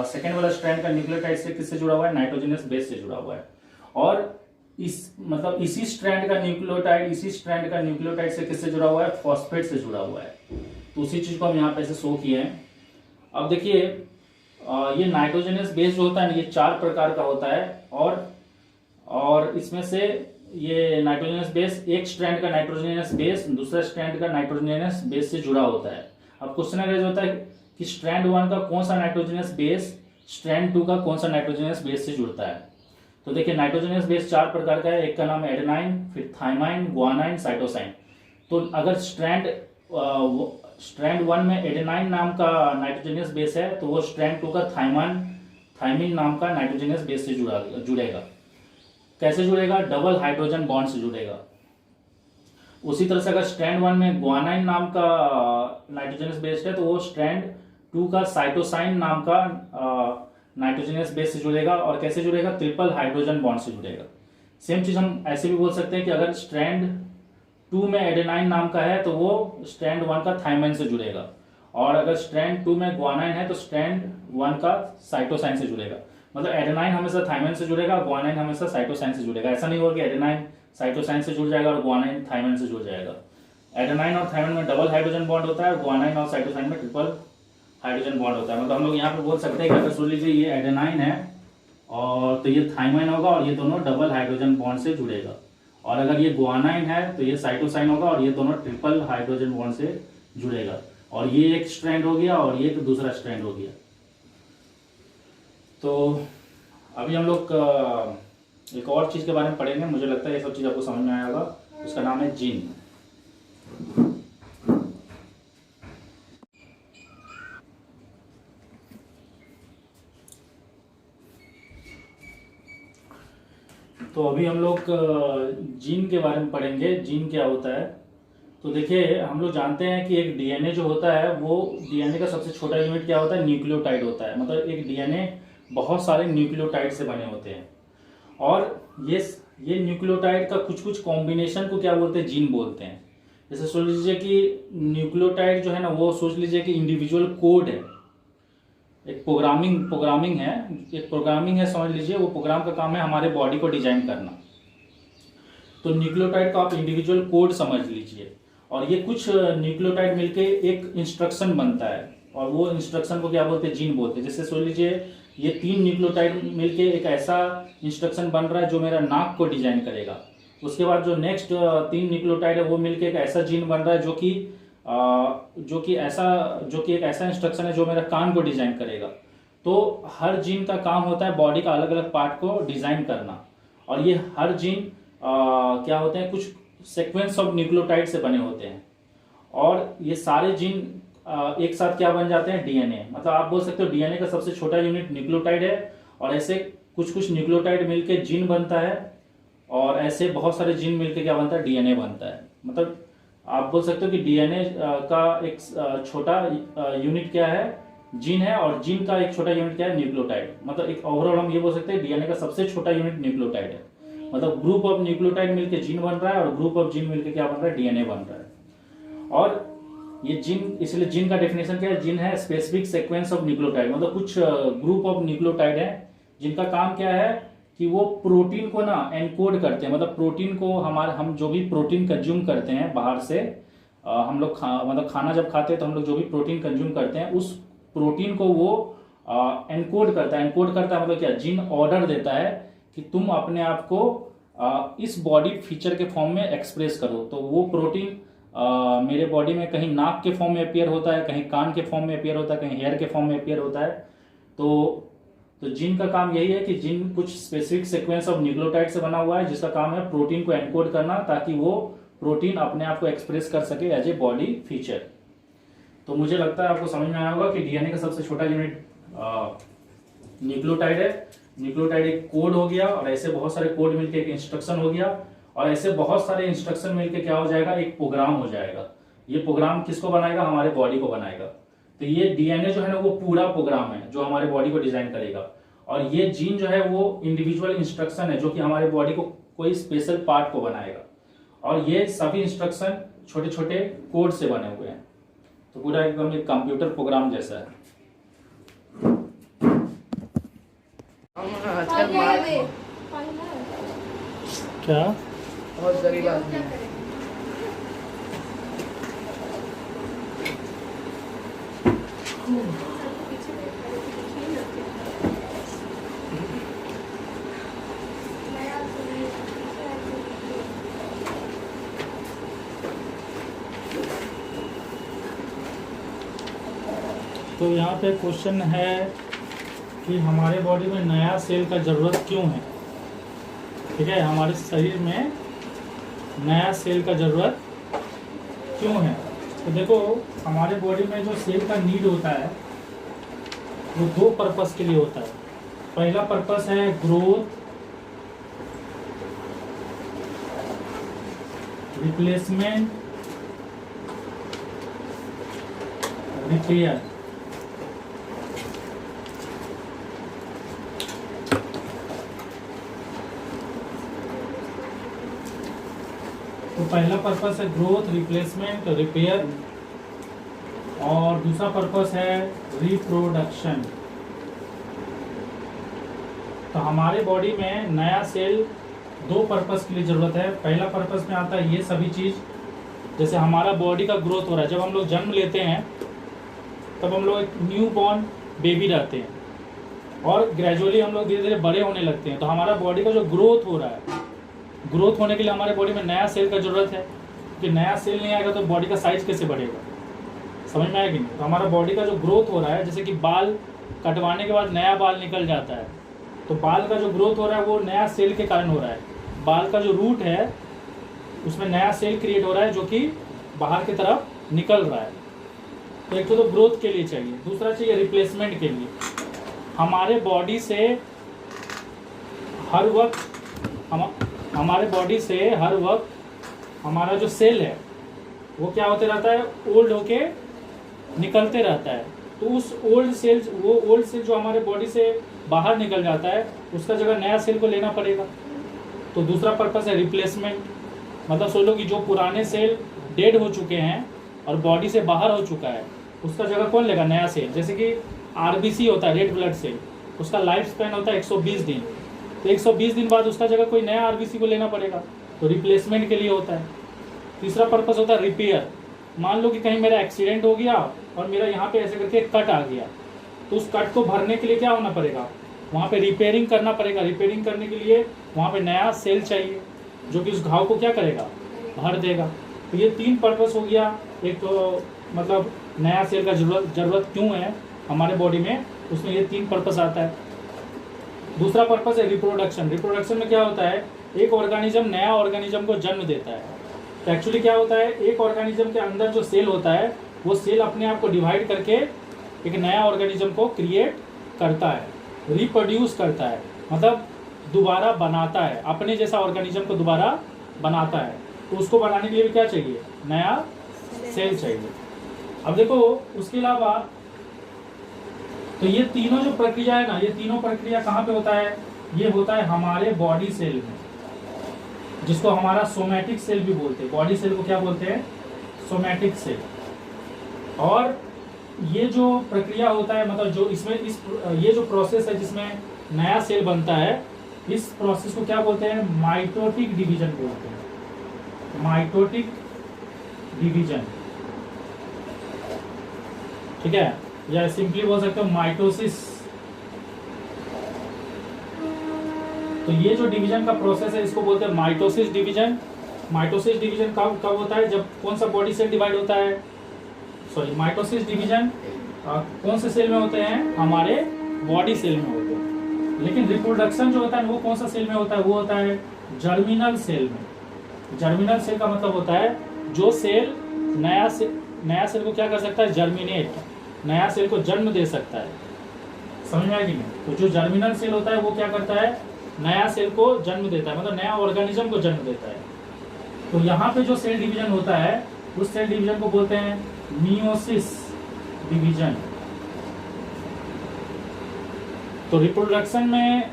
सेकेंड वाला स्ट्रैंड का न्यूक्लियोटाइड से किससे जुड़ा हुआ है? नाइट्रोजनस बेस से जुड़ा हुआ है। और इसी स्ट्रैंड का न्यूक्लियोटाइड से किससे जुड़ा हुआ है? फॉस्फेट से जुड़ा हुआ है। तो उसी चीज को हम यहाँ पे ऐसे शो किए हैं। अब देखिए ये नाइट्रोजनस बेस जो होता है ना, ये 4 प्रकार का होता है, और इसमें से ये नाइट्रोजनस बेस, एक स्ट्रैंड का नाइट्रोजनस बेस दूसरा स्ट्रैंड का नाइट्रोजनस बेस से जुड़ा होता है। अब क्वेश्चन अगर होता है कि स्ट्रैंड 1 का कौन सा नाइट्रोजनस बेस स्ट्रैंड 2 का कौन सा नाइट्रोजनस बेस से जुड़ता है? तो देखिए नाइट्रोजनस बेस 4 प्रकार का है। एक का नाम है एडेनाइन, फिर थाइमाइन, गुआनाइन, साइटोसाइन। तो अगर स्ट्रैंड 1 में एडेनाइन नाम का नाइट्रोजनस बेस है तो वो स्ट्रैंड 2 का थाइमिन नाम का नाइट्रोजनस बेस से जुड़ेगा। कैसे जुड़ेगा? डबल हाइड्रोजन बॉन्ड से जुड़ेगा। उसी तरह से अगर स्ट्रैंड 1 में गुआनाइन नाम का नाइट्रोजनस बेस है तो वो स्ट्रैंड 2 का साइटोसाइन नाम का नाइट्रोजनस बेस से जुड़ेगा। और कैसे जुड़ेगा? ट्रिपल हाइड्रोजन बॉन्ड से जुड़ेगा। सेम चीज हम ऐसे भी बोल सकते हैं कि अगर स्ट्रैंड 2 में एडेनाइन नाम का है तो वो स्ट्रैंड 1 का थाइमाइन से जुड़ेगा, और अगर स्ट्रैंड 2 में गुआनाइन है तो स्ट्रैंड 1 का साइटोसाइन से जुड़ेगा। मतलब एडेनाइन हमेशा थाइमाइन से जुड़ेगा, गुआनाइन हमेशा साइटोसाइन से जुड़ेगा। ऐसा नहीं होगा कि एडेनाइन साइटोसाइन से जुड़ जाएगा और गुआनाइन थाइमाइन से जुड़ जाएगा। एडेनाइन और थाइमाइन में डबल हाइड्रोजन बॉन्ड होता है और गुआनाइन और साइटोसाइन में ट्रिपल हाइड्रोजन बॉन्ड होता है। मतलब हम लोग यहाँ पे बोल सकते हैं कि अगर सोच लीजिए ये एडेनाइन है और तो ये थाइमाइन होगा और ये दोनों डबल हाइड्रोजन बॉन्ड से जुड़ेगा, और अगर ये गुआनाइन है तो ये साइटोसाइन होगा और ये दोनों ट्रिपल हाइड्रोजन बॉन्ड से जुड़ेगा। और ये एक स्ट्रैंड हो गया और ये तो दूसरा स्ट्रैंड हो गया। तो अभी हम लोग एक और चीज के बारे में पढ़ेंगे। मुझे लगता है ये सब चीज आपको समझ में आया होगा। उसका नाम है जीन। तो अभी हम लोग जीन के बारे में पढ़ेंगे। जीन क्या होता है? तो देखिए हम लोग जानते हैं कि एक डीएनए जो होता है वो डीएनए का सबसे छोटा यूनिट क्या होता है? न्यूक्लियोटाइड होता है। मतलब एक डीएनए बहुत सारे न्यूक्लियोटाइड से बने होते हैं, और ये न्यूक्लियोटाइड का कुछ कुछ कॉम्बिनेशन को क्या बोलते हैं? जीन बोलते हैं। जैसे सोच लीजिए कि न्यूक्लियोटाइड जो है ना वो सोच लीजिए कि इंडिविजुअल कोड है, एक प्रोग्रामिंग है समझ लीजिए। वो प्रोग्राम का काम है हमारे बॉडी को डिजाइन करना। तो न्यूक्लियोटाइड का आप इंडिविजुअल कोड समझ लीजिए, और ये कुछ न्यूक्लियोटाइड मिलके एक इंस्ट्रक्शन बनता है, और वो इंस्ट्रक्शन को क्या बोलते हैं? जीन बोलते हैं। जैसे सोच लीजिए ये 3 न्यूक्लियोटाइड मिलके एक ऐसा इंस्ट्रक्शन बन रहा है जो मेरा नाक को डिजाइन करेगा। उसके बाद जो नेक्स्ट 3 न्यूक्लियोटाइड है वो मिलके एक ऐसा जीन बन रहा है जो कि एक ऐसा इंस्ट्रक्शन है जो मेरा कान को डिजाइन करेगा। तो हर जीन का काम होता है बॉडी का अलग अलग पार्ट को डिजाइन करना, और ये हर जीन क्या होते हैं? कुछ सीक्वेंस ऑफ न्यूक्लियोटाइड से बने होते हैं, और ये सारे जीन एक साथ क्या बन जाते हैं? डीएनए। मतलब आप बोल सकते हो डीएनए का सबसे छोटा यूनिट न्यूक्लियोटाइड है, और ऐसे कुछ न्यूक्लियोटाइड मिलके जीन बनता है, और ऐसे बहुत सारे जीन मिलके क्या बनता है? डीएनए बनता है। मतलब आप बोल सकते हो कि डीएनए का एक छोटा यूनिट क्या है? जीन है, और जीन का एक छोटा यूनिट क्या है? न्यूक्लियोटाइड। मतलब एक ओवरऑल हम ये बोल सकते हैं डीएनए का सबसे छोटा यूनिट न्यूक्लियोटाइड है। मतलब ग्रुप ऑफ न्यूक्लियोटाइड मिलके जीन बन रहा है, और ग्रुप ऑफ जीन मिलके क्या बन रहा है? डीएनए बन रहा है। और ये जीन, इसलिए जीन का डेफिनेशन क्या है? जीन है स्पेसिफिक सीक्वेंस ऑफ न्यूक्लियोटाइड। मतलब कुछ ग्रुप ऑफ न्यूक्लियोटाइड है जिनका काम क्या है कि वो प्रोटीन को ना एनकोड करते हैं। मतलब प्रोटीन को हम जो भी प्रोटीन कंज्यूम करते हैं बाहर से, हम लोग मतलब खाना जब खाते हैं तो हम लोग जो भी प्रोटीन कंज्यूम करते हैं उस प्रोटीन को वो एनकोड करता है। मतलब क्या? जीन ऑर्डर देता है कि तुम अपने आप को इस बॉडी फीचर के फॉर्म में एक्सप्रेस करो। तो वो प्रोटीन मेरे बॉडी में कहीं नाक के फॉर्म में अपीयर होता है, कहीं कान के फॉर्म में अपीयर होता है, कहीं हेयर के फॉर्म में अपीयर होता है। तो जीन का काम यही है कि जीन कुछ स्पेसिफिक सीक्वेंस ऑफ न्यूक्लियोटाइड से बना हुआ है, जिसका काम है प्रोटीन को एनकोड करना, ताकि वो प्रोटीन अपने आप को एक्सप्रेस कर सके एज ए बॉडी फीचर। तो मुझे लगता है आपको समझ में आया होगा कि डीएनए का सबसे छोटा यूनिट न्यूक्लियोटाइड है। न्यूक्लियोटाइड एक कोड हो गया, और ऐसे बहुत सारे कोड मिलकर एक इंस्ट्रक्शन हो गया, और ऐसे बहुत सारे इंस्ट्रक्शन मिलकर क्या हो जाएगा, एक प्रोग्राम हो जाएगा। ये प्रोग्राम किसको बनाएगा, हमारे बॉडी को बनाएगा। तो ये डीएनए जो है ना वो पूरा प्रोग्राम है जो हमारे बॉडी को डिजाइन करेगा, और ये जीन जो है वो इंडिविजुअल इंस्ट्रक्शन है जो कि हमारे बॉडी को कोई स्पेशल पार्ट को बनाएगा। और ये सभी इंस्ट्रक्शन छोटे छोटे कोड से बने हुए हैं, तो पूरा एकदम एक कंप्यूटर प्रोग्राम जैसा है। आजकल क्या बहुत गरीब आदमी है। तो यहाँ पे क्वेश्चन है कि हमारे बॉडी में नया सेल का ज़रूरत क्यों है। ठीक है, हमारे शरीर में नया सेल का ज़रूरत क्यों है। तो देखो, हमारे बॉडी में जो सेल का नीड होता है वो दो पर्पस के लिए होता है। पहला पर्पस है ग्रोथ, रिप्लेसमेंट, रिपेयर। तो पहला पर्पस है ग्रोथ, रिप्लेसमेंट, रिपेयर, और दूसरा पर्पस है रिप्रोडक्शन। तो हमारे बॉडी में नया सेल दो पर्पस के लिए जरूरत है। पहला पर्पस में आता है ये सभी चीज, जैसे हमारा बॉडी का ग्रोथ हो रहा है। जब हम लोग जन्म लेते हैं तब हम लोग एक न्यू बॉर्न बेबी रहते हैं, और ग्रेजुअली हम लोग धीरे धीरे बड़े होने लगते हैं। तो हमारा बॉडी का जो ग्रोथ हो रहा है, ग्रोथ होने के लिए हमारे बॉडी में नया सेल का जरूरत है, क्योंकि नया सेल नहीं आएगा तो बॉडी का साइज कैसे बढ़ेगा। समझ में आएगी नहीं। तो हमारा बॉडी का जो ग्रोथ हो रहा है, जैसे कि बाल कटवाने के बाद नया बाल निकल जाता है, तो बाल का जो ग्रोथ हो रहा है वो नया सेल के कारण हो रहा है। बाल का जो रूट है उसमें नया सेल क्रिएट हो रहा है जो कि बाहर की तरफ निकल रहा है। तो एक तो ग्रोथ के लिए चाहिए, दूसरा चाहिए रिप्लेसमेंट के लिए। हमारे बॉडी से हर वक्त हमारा जो सेल है वो क्या होते रहता है, ओल्ड होके निकलते रहता है। तो उस ओल्ड सेल जो हमारे बॉडी से बाहर निकल जाता है, उसका जगह नया सेल को लेना पड़ेगा। तो दूसरा पर्पस है रिप्लेसमेंट, मतलब सोचो कि जो पुराने सेल डेड हो चुके हैं और बॉडी से बाहर हो चुका है, उसका जगह कौन लेगा, नया सेल। जैसे कि आरबीसी होता है, रेड ब्लड सेल, उसका लाइफ स्पैन होता है 120 दिन। तो 120 दिन बाद उसका जगह कोई नया आरबीसी को लेना पड़ेगा, तो रिप्लेसमेंट के लिए होता है। तीसरा पर्पस होता है रिपेयर। मान लो कि कहीं मेरा एक्सीडेंट हो गया और मेरा यहाँ पे ऐसे करके कट आ गया, तो उस कट को भरने के लिए क्या होना पड़ेगा, वहाँ पे रिपेयरिंग करना पड़ेगा। रिपेयरिंग करने के लिए वहाँ पे नया सेल चाहिए जो कि उस घाव को क्या करेगा, भर देगा। तो ये तीन पर्पस हो गया। एक तो मतलब नया सेल का जरूरत क्यों है हमारे बॉडी में, उसमें ये तीन पर्पस आता है। दूसरा पर्पस है रिप्रोडक्शन। रिप्रोडक्शन में क्या होता है, एक ऑर्गेनिज्म नया ऑर्गेनिज्म को जन्म देता है। तो एक्चुअली क्या होता है, एक ऑर्गेनिज्म के अंदर जो सेल होता है वो सेल अपने आप को डिवाइड करके एक नया ऑर्गेनिज्म को क्रिएट करता है, रिप्रोड्यूस करता है, मतलब दोबारा बनाता है, अपने जैसा ऑर्गेनिज्म को दोबारा बनाता है। तो उसको बनाने के लिए भी क्या चाहिए, नया सेल चाहिए। अब देखो उसके अलावा तो ये तीनों जो प्रक्रिया है ना, ये तीनों प्रक्रिया कहाँ पे होता है, ये होता है हमारे बॉडी सेल में, जिसको हमारा सोमैटिक सेल भी बोलते हैं। बॉडी सेल को क्या बोलते हैं, सोमैटिक सेल। और ये जो प्रक्रिया होता है, मतलब जो इसमें ये जो प्रोसेस है जिसमें नया सेल बनता है, इस प्रोसेस को क्या बोलते हैं, माइटोटिक डिवीजन बोलते हैं। माइटोटिक डिवीजन, ठीक है, या सिंपली बोल सकते हो माइटोसिस। तो ये जो डिवीजन का प्रोसेस है इसको बोलते हैं माइटोसिस डिवीजन। माइटोसिस डिवीजन कब कब होता है, जब कौन सा बॉडी सेल डिवाइड होता है, सॉरी माइटोसिस डिवीजन कौन से सेल में होते हैं, हमारे बॉडी सेल में होते हैं। लेकिन रिप्रोडक्शन जो होता है वो कौन सा सेल में होता है, वो होता है जर्मिनल सेल में। जर्मिनल सेल का मतलब होता है जो सेल नया सेल को क्या कर सकता है, जर्मिनेट, नया सेल को जन्म दे सकता है। समझ में आएगी नहीं? तो जो जर्मिनल सेल होता है वो क्या करता है, नया सेल को जन्म देता है, मतलब नया ऑर्गेनिज्म को जन्म देता है। तो यहाँ पे जो सेल डिवीजन होता है उस सेल डिवीजन को बोलते हैं मियोसिस डिवीजन। तो रिप्रोडक्शन में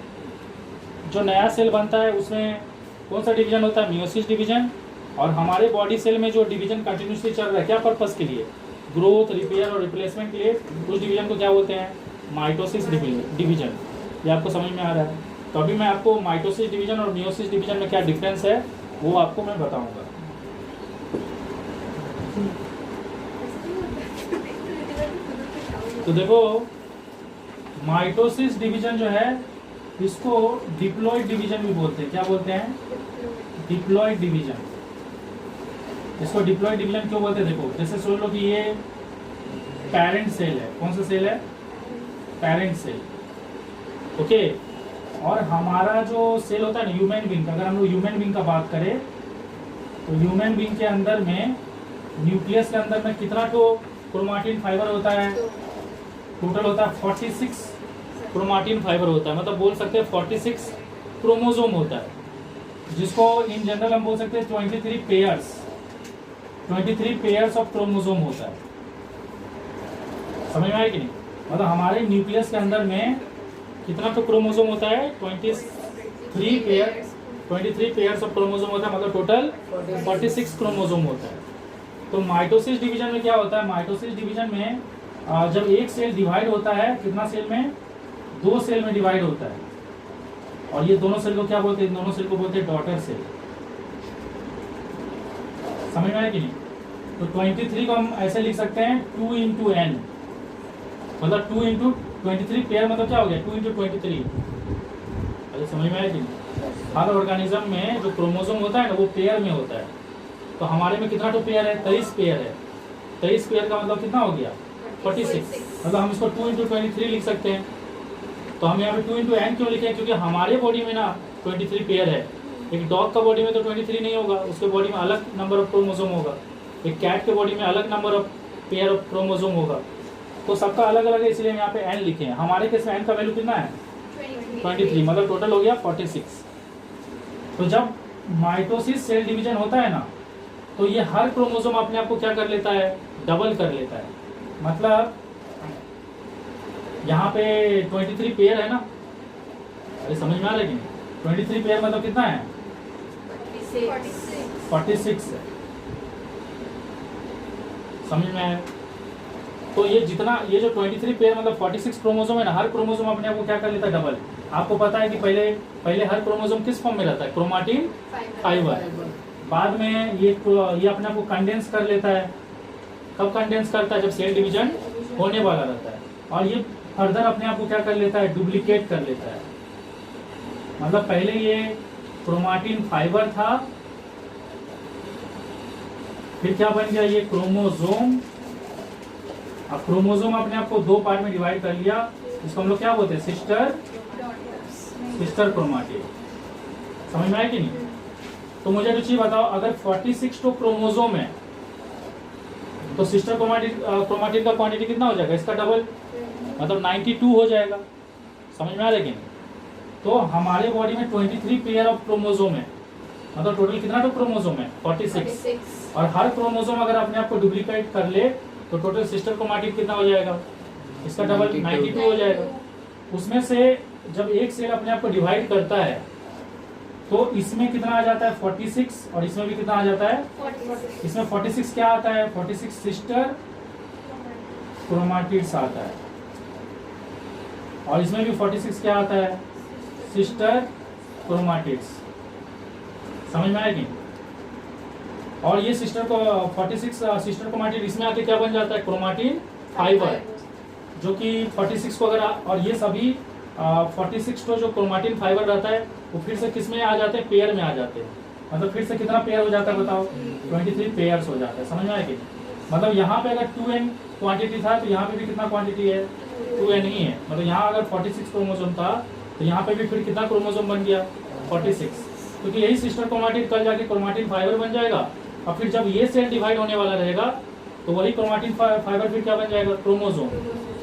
जो नया सेल बनता है उसमें कौन सा डिवीजन होता है, मियोसिस डिवीजन। और हमारे बॉडी सेल में जो डिवीजन कंटिन्यूसली चल रहा है, क्या पर्पस के लिए, ग्रोथ, रिपेयर और रिप्लेसमेंट के लिए, उस डिवीजन को क्या बोलते हैं, माइटोसिस डिवीजन। ये आपको समझ में आ रहा है? तो अभी मैं आपको माइटोसिस डिवीजन और मियोसिस डिवीजन में क्या डिफरेंस है वो आपको मैं बताऊंगा। तो देखो माइटोसिस डिवीजन जो है इसको डिप्लॉइड डिवीजन भी बोलते हैं। क्या बोलते हैं, डिप्लॉइड डिवीजन। इसको डिप्लॉइड डिवीजन क्यों बोलते हैं, देखो जैसे सोच लो कि ये पेरेंट सेल है, कौन सा सेल है, पेरेंट सेल, ओके। और हमारा जो सेल होता है ना ह्यूमन बीइंग, अगर हम लोग ह्यूमन बीइंग का बात करें तो ह्यूमन बीइंग के अंदर में न्यूक्लियस के अंदर में कितना तो क्रोमाटिन फाइबर होता है, टोटल होता है 46 क्रोमाटिन फाइबर होता है, मतलब बोल सकते हैं 46 क्रोमोसोम होता है, जिसको इन जनरल हम बोल सकते हैं 23 पेयर्स ऑफ क्रोमोसोम होता है। समझ में आया कि नहीं? मतलब हमारे न्यूक्लियस के अंदर में कितना तो क्रोमोसोम होता है, 23 पेयर्स ऑफ क्रोमोसोम होता है, मतलब टोटल 46 क्रोमोसोम होता है। तो माइटोसिस डिवीजन में क्या होता है, माइटोसिस डिवीजन में जब एक सेल डिवाइड होता है, कितना सेल में, 2 सेल में डिवाइड होता है। और ये दोनों सेल को क्या बोलते हैं, दोनों सेल को बोलते हैं डॉटर सेल। समझ में आया कि नहीं? तो 23 को हम ऐसे लिख सकते हैं 2 इंटू एन, मतलब 2 इंटू 23 पेयर, मतलब क्या हो गया 2 इंटू 23। अरे समझ में आया कि नहीं? हर ऑर्गेनिज्म में जो क्रोमोसोम होता है ना वो पेयर में होता है। तो हमारे में कितना तो पेयर है, 23 पेयर है। 23 पेयर का मतलब कितना हो गया, 46। मतलब हम इसको 2 इंटू 23 लिख सकते हैं। तो हम यहाँ पे 2 इंटू एन क्यों लिखे, क्योंकि हमारे बॉडी में ना 23 पेयर है। एक डॉग का बॉडी में तो 23 नहीं होगा, उसके बॉडी में अलग नंबर ऑफ क्रोमोसोम होगा। एक कैट के बॉडी में अलग number of pair of chromosome होगा। तो सबका अलग अलग है, इसलिए हम यहाँ पे एन लिखे हैं। हमारे केस में एन का वैल्यू कितना है, 23, मतलब टोटल हो गया 46। तो जब माइटोसिस सेल डिवीजन होता है ना, तो ये हर क्रोमोसोम अपने आप को क्या कर लेता है, डबल कर लेता है। मतलब यहाँ पे 23 पेयर है ना, अरे समझ में आ रहा है कि नहीं? 23 पेयर मतलब कितना है, 46 है। समझ में आया? तो ये जितना, ये जो 23 पेयर मतलब 46 क्रोमोसोम है ना, हर क्रोमोसोम अपने आप को क्या कर लेता है, डबल। आपको पता है कि पहले हर क्रोमोसोम किस फॉर्म में रहता है, क्रोमाटिन फाइबर। बाद में ये अपने आप को कंडेंस कर लेता है। कब कंडेंस करता है, जब सेल डिवीजन होने वाला रहता है। और ये फर्दर अपने आप को क्या कर लेता है, डुप्लीकेट कर लेता है। मतलब पहले ये क्रोमाटिन फाइबर था, फिर क्या बन गया, ये क्रोमोसोम। अब क्रोमोसोम अपने आप को 2 पार्ट में डिवाइड कर लिया, इसको हम लोग क्या बोलते हैं, सिस्टर क्रोमाटिन। समझ में आया कि नहीं? तो मुझे एक चीज बताओ, अगर 46 तो क्रोमोसोम है तो सिस्टर क्रोमाटिन का क्वांटिटी कितना हो जाएगा, इसका डबल, मतलब 92 हो जाएगा। समझ में आ रहा है कि नहीं? तो हमारे बॉडी में 23 पेयर ऑफ क्रोमोसोम है, मतलब टोटल कितना तो क्रोमोसोम है, 46। और हर क्रोमोसोम अगर अपने आप को डुप्लीकेट कर ले तो टोटल सिस्टर क्रोमाटिन कितना हो जाएगा, इसका डबल 92 हो जाएगा। उसमें से जब एक सेल अपने आप को डिवाइड करता है तो इसमें कितना आ जाता है, 46, और इसमें भी कितना आ जाता है, 46। इसमें 46 क्या आता है, 46 सिस्टर क्रोमाटिड्स आता है। और इसमें भी 46 क्या आता है, सिस्टर क्रोमाटिड्स। समझ में आएगी? और ये सिस्टर को 46 सिस्टर क्रोमाटिड इसमें आके क्या बन जाता है, क्रोमाटिन फाइबर, जो कि 46 को अगर और ये सभी 46 तो जो क्रोमाटिन फाइबर रहता है वो फिर से किस में आ जाते हैं, पेयर में आ जाते हैं। मतलब फिर से कितना पेयर हो जाता है बताओ, 23 पेयर्स हो जाता है। समझ में आया कि मतलब यहाँ पे अगर 2n क्वांटिटी था तो यहाँ पे भी कितना क्वांटिटी है, 2n ही है। मतलब यहाँ अगर 46 क्रोमोसोम था तो यहाँ पे भी फिर कितना क्रोमोसोम बन गया, 46, क्योंकि यही सिस्टर क्रोमाटिन कल जाके क्रोमाटिन फाइबर बन जाएगा। और फिर जब ये सेल डिवाइड होने वाला रहेगा तो वही क्रोमाटिन फाइबर फिर क्या बन जाएगा, क्रोमोसोम,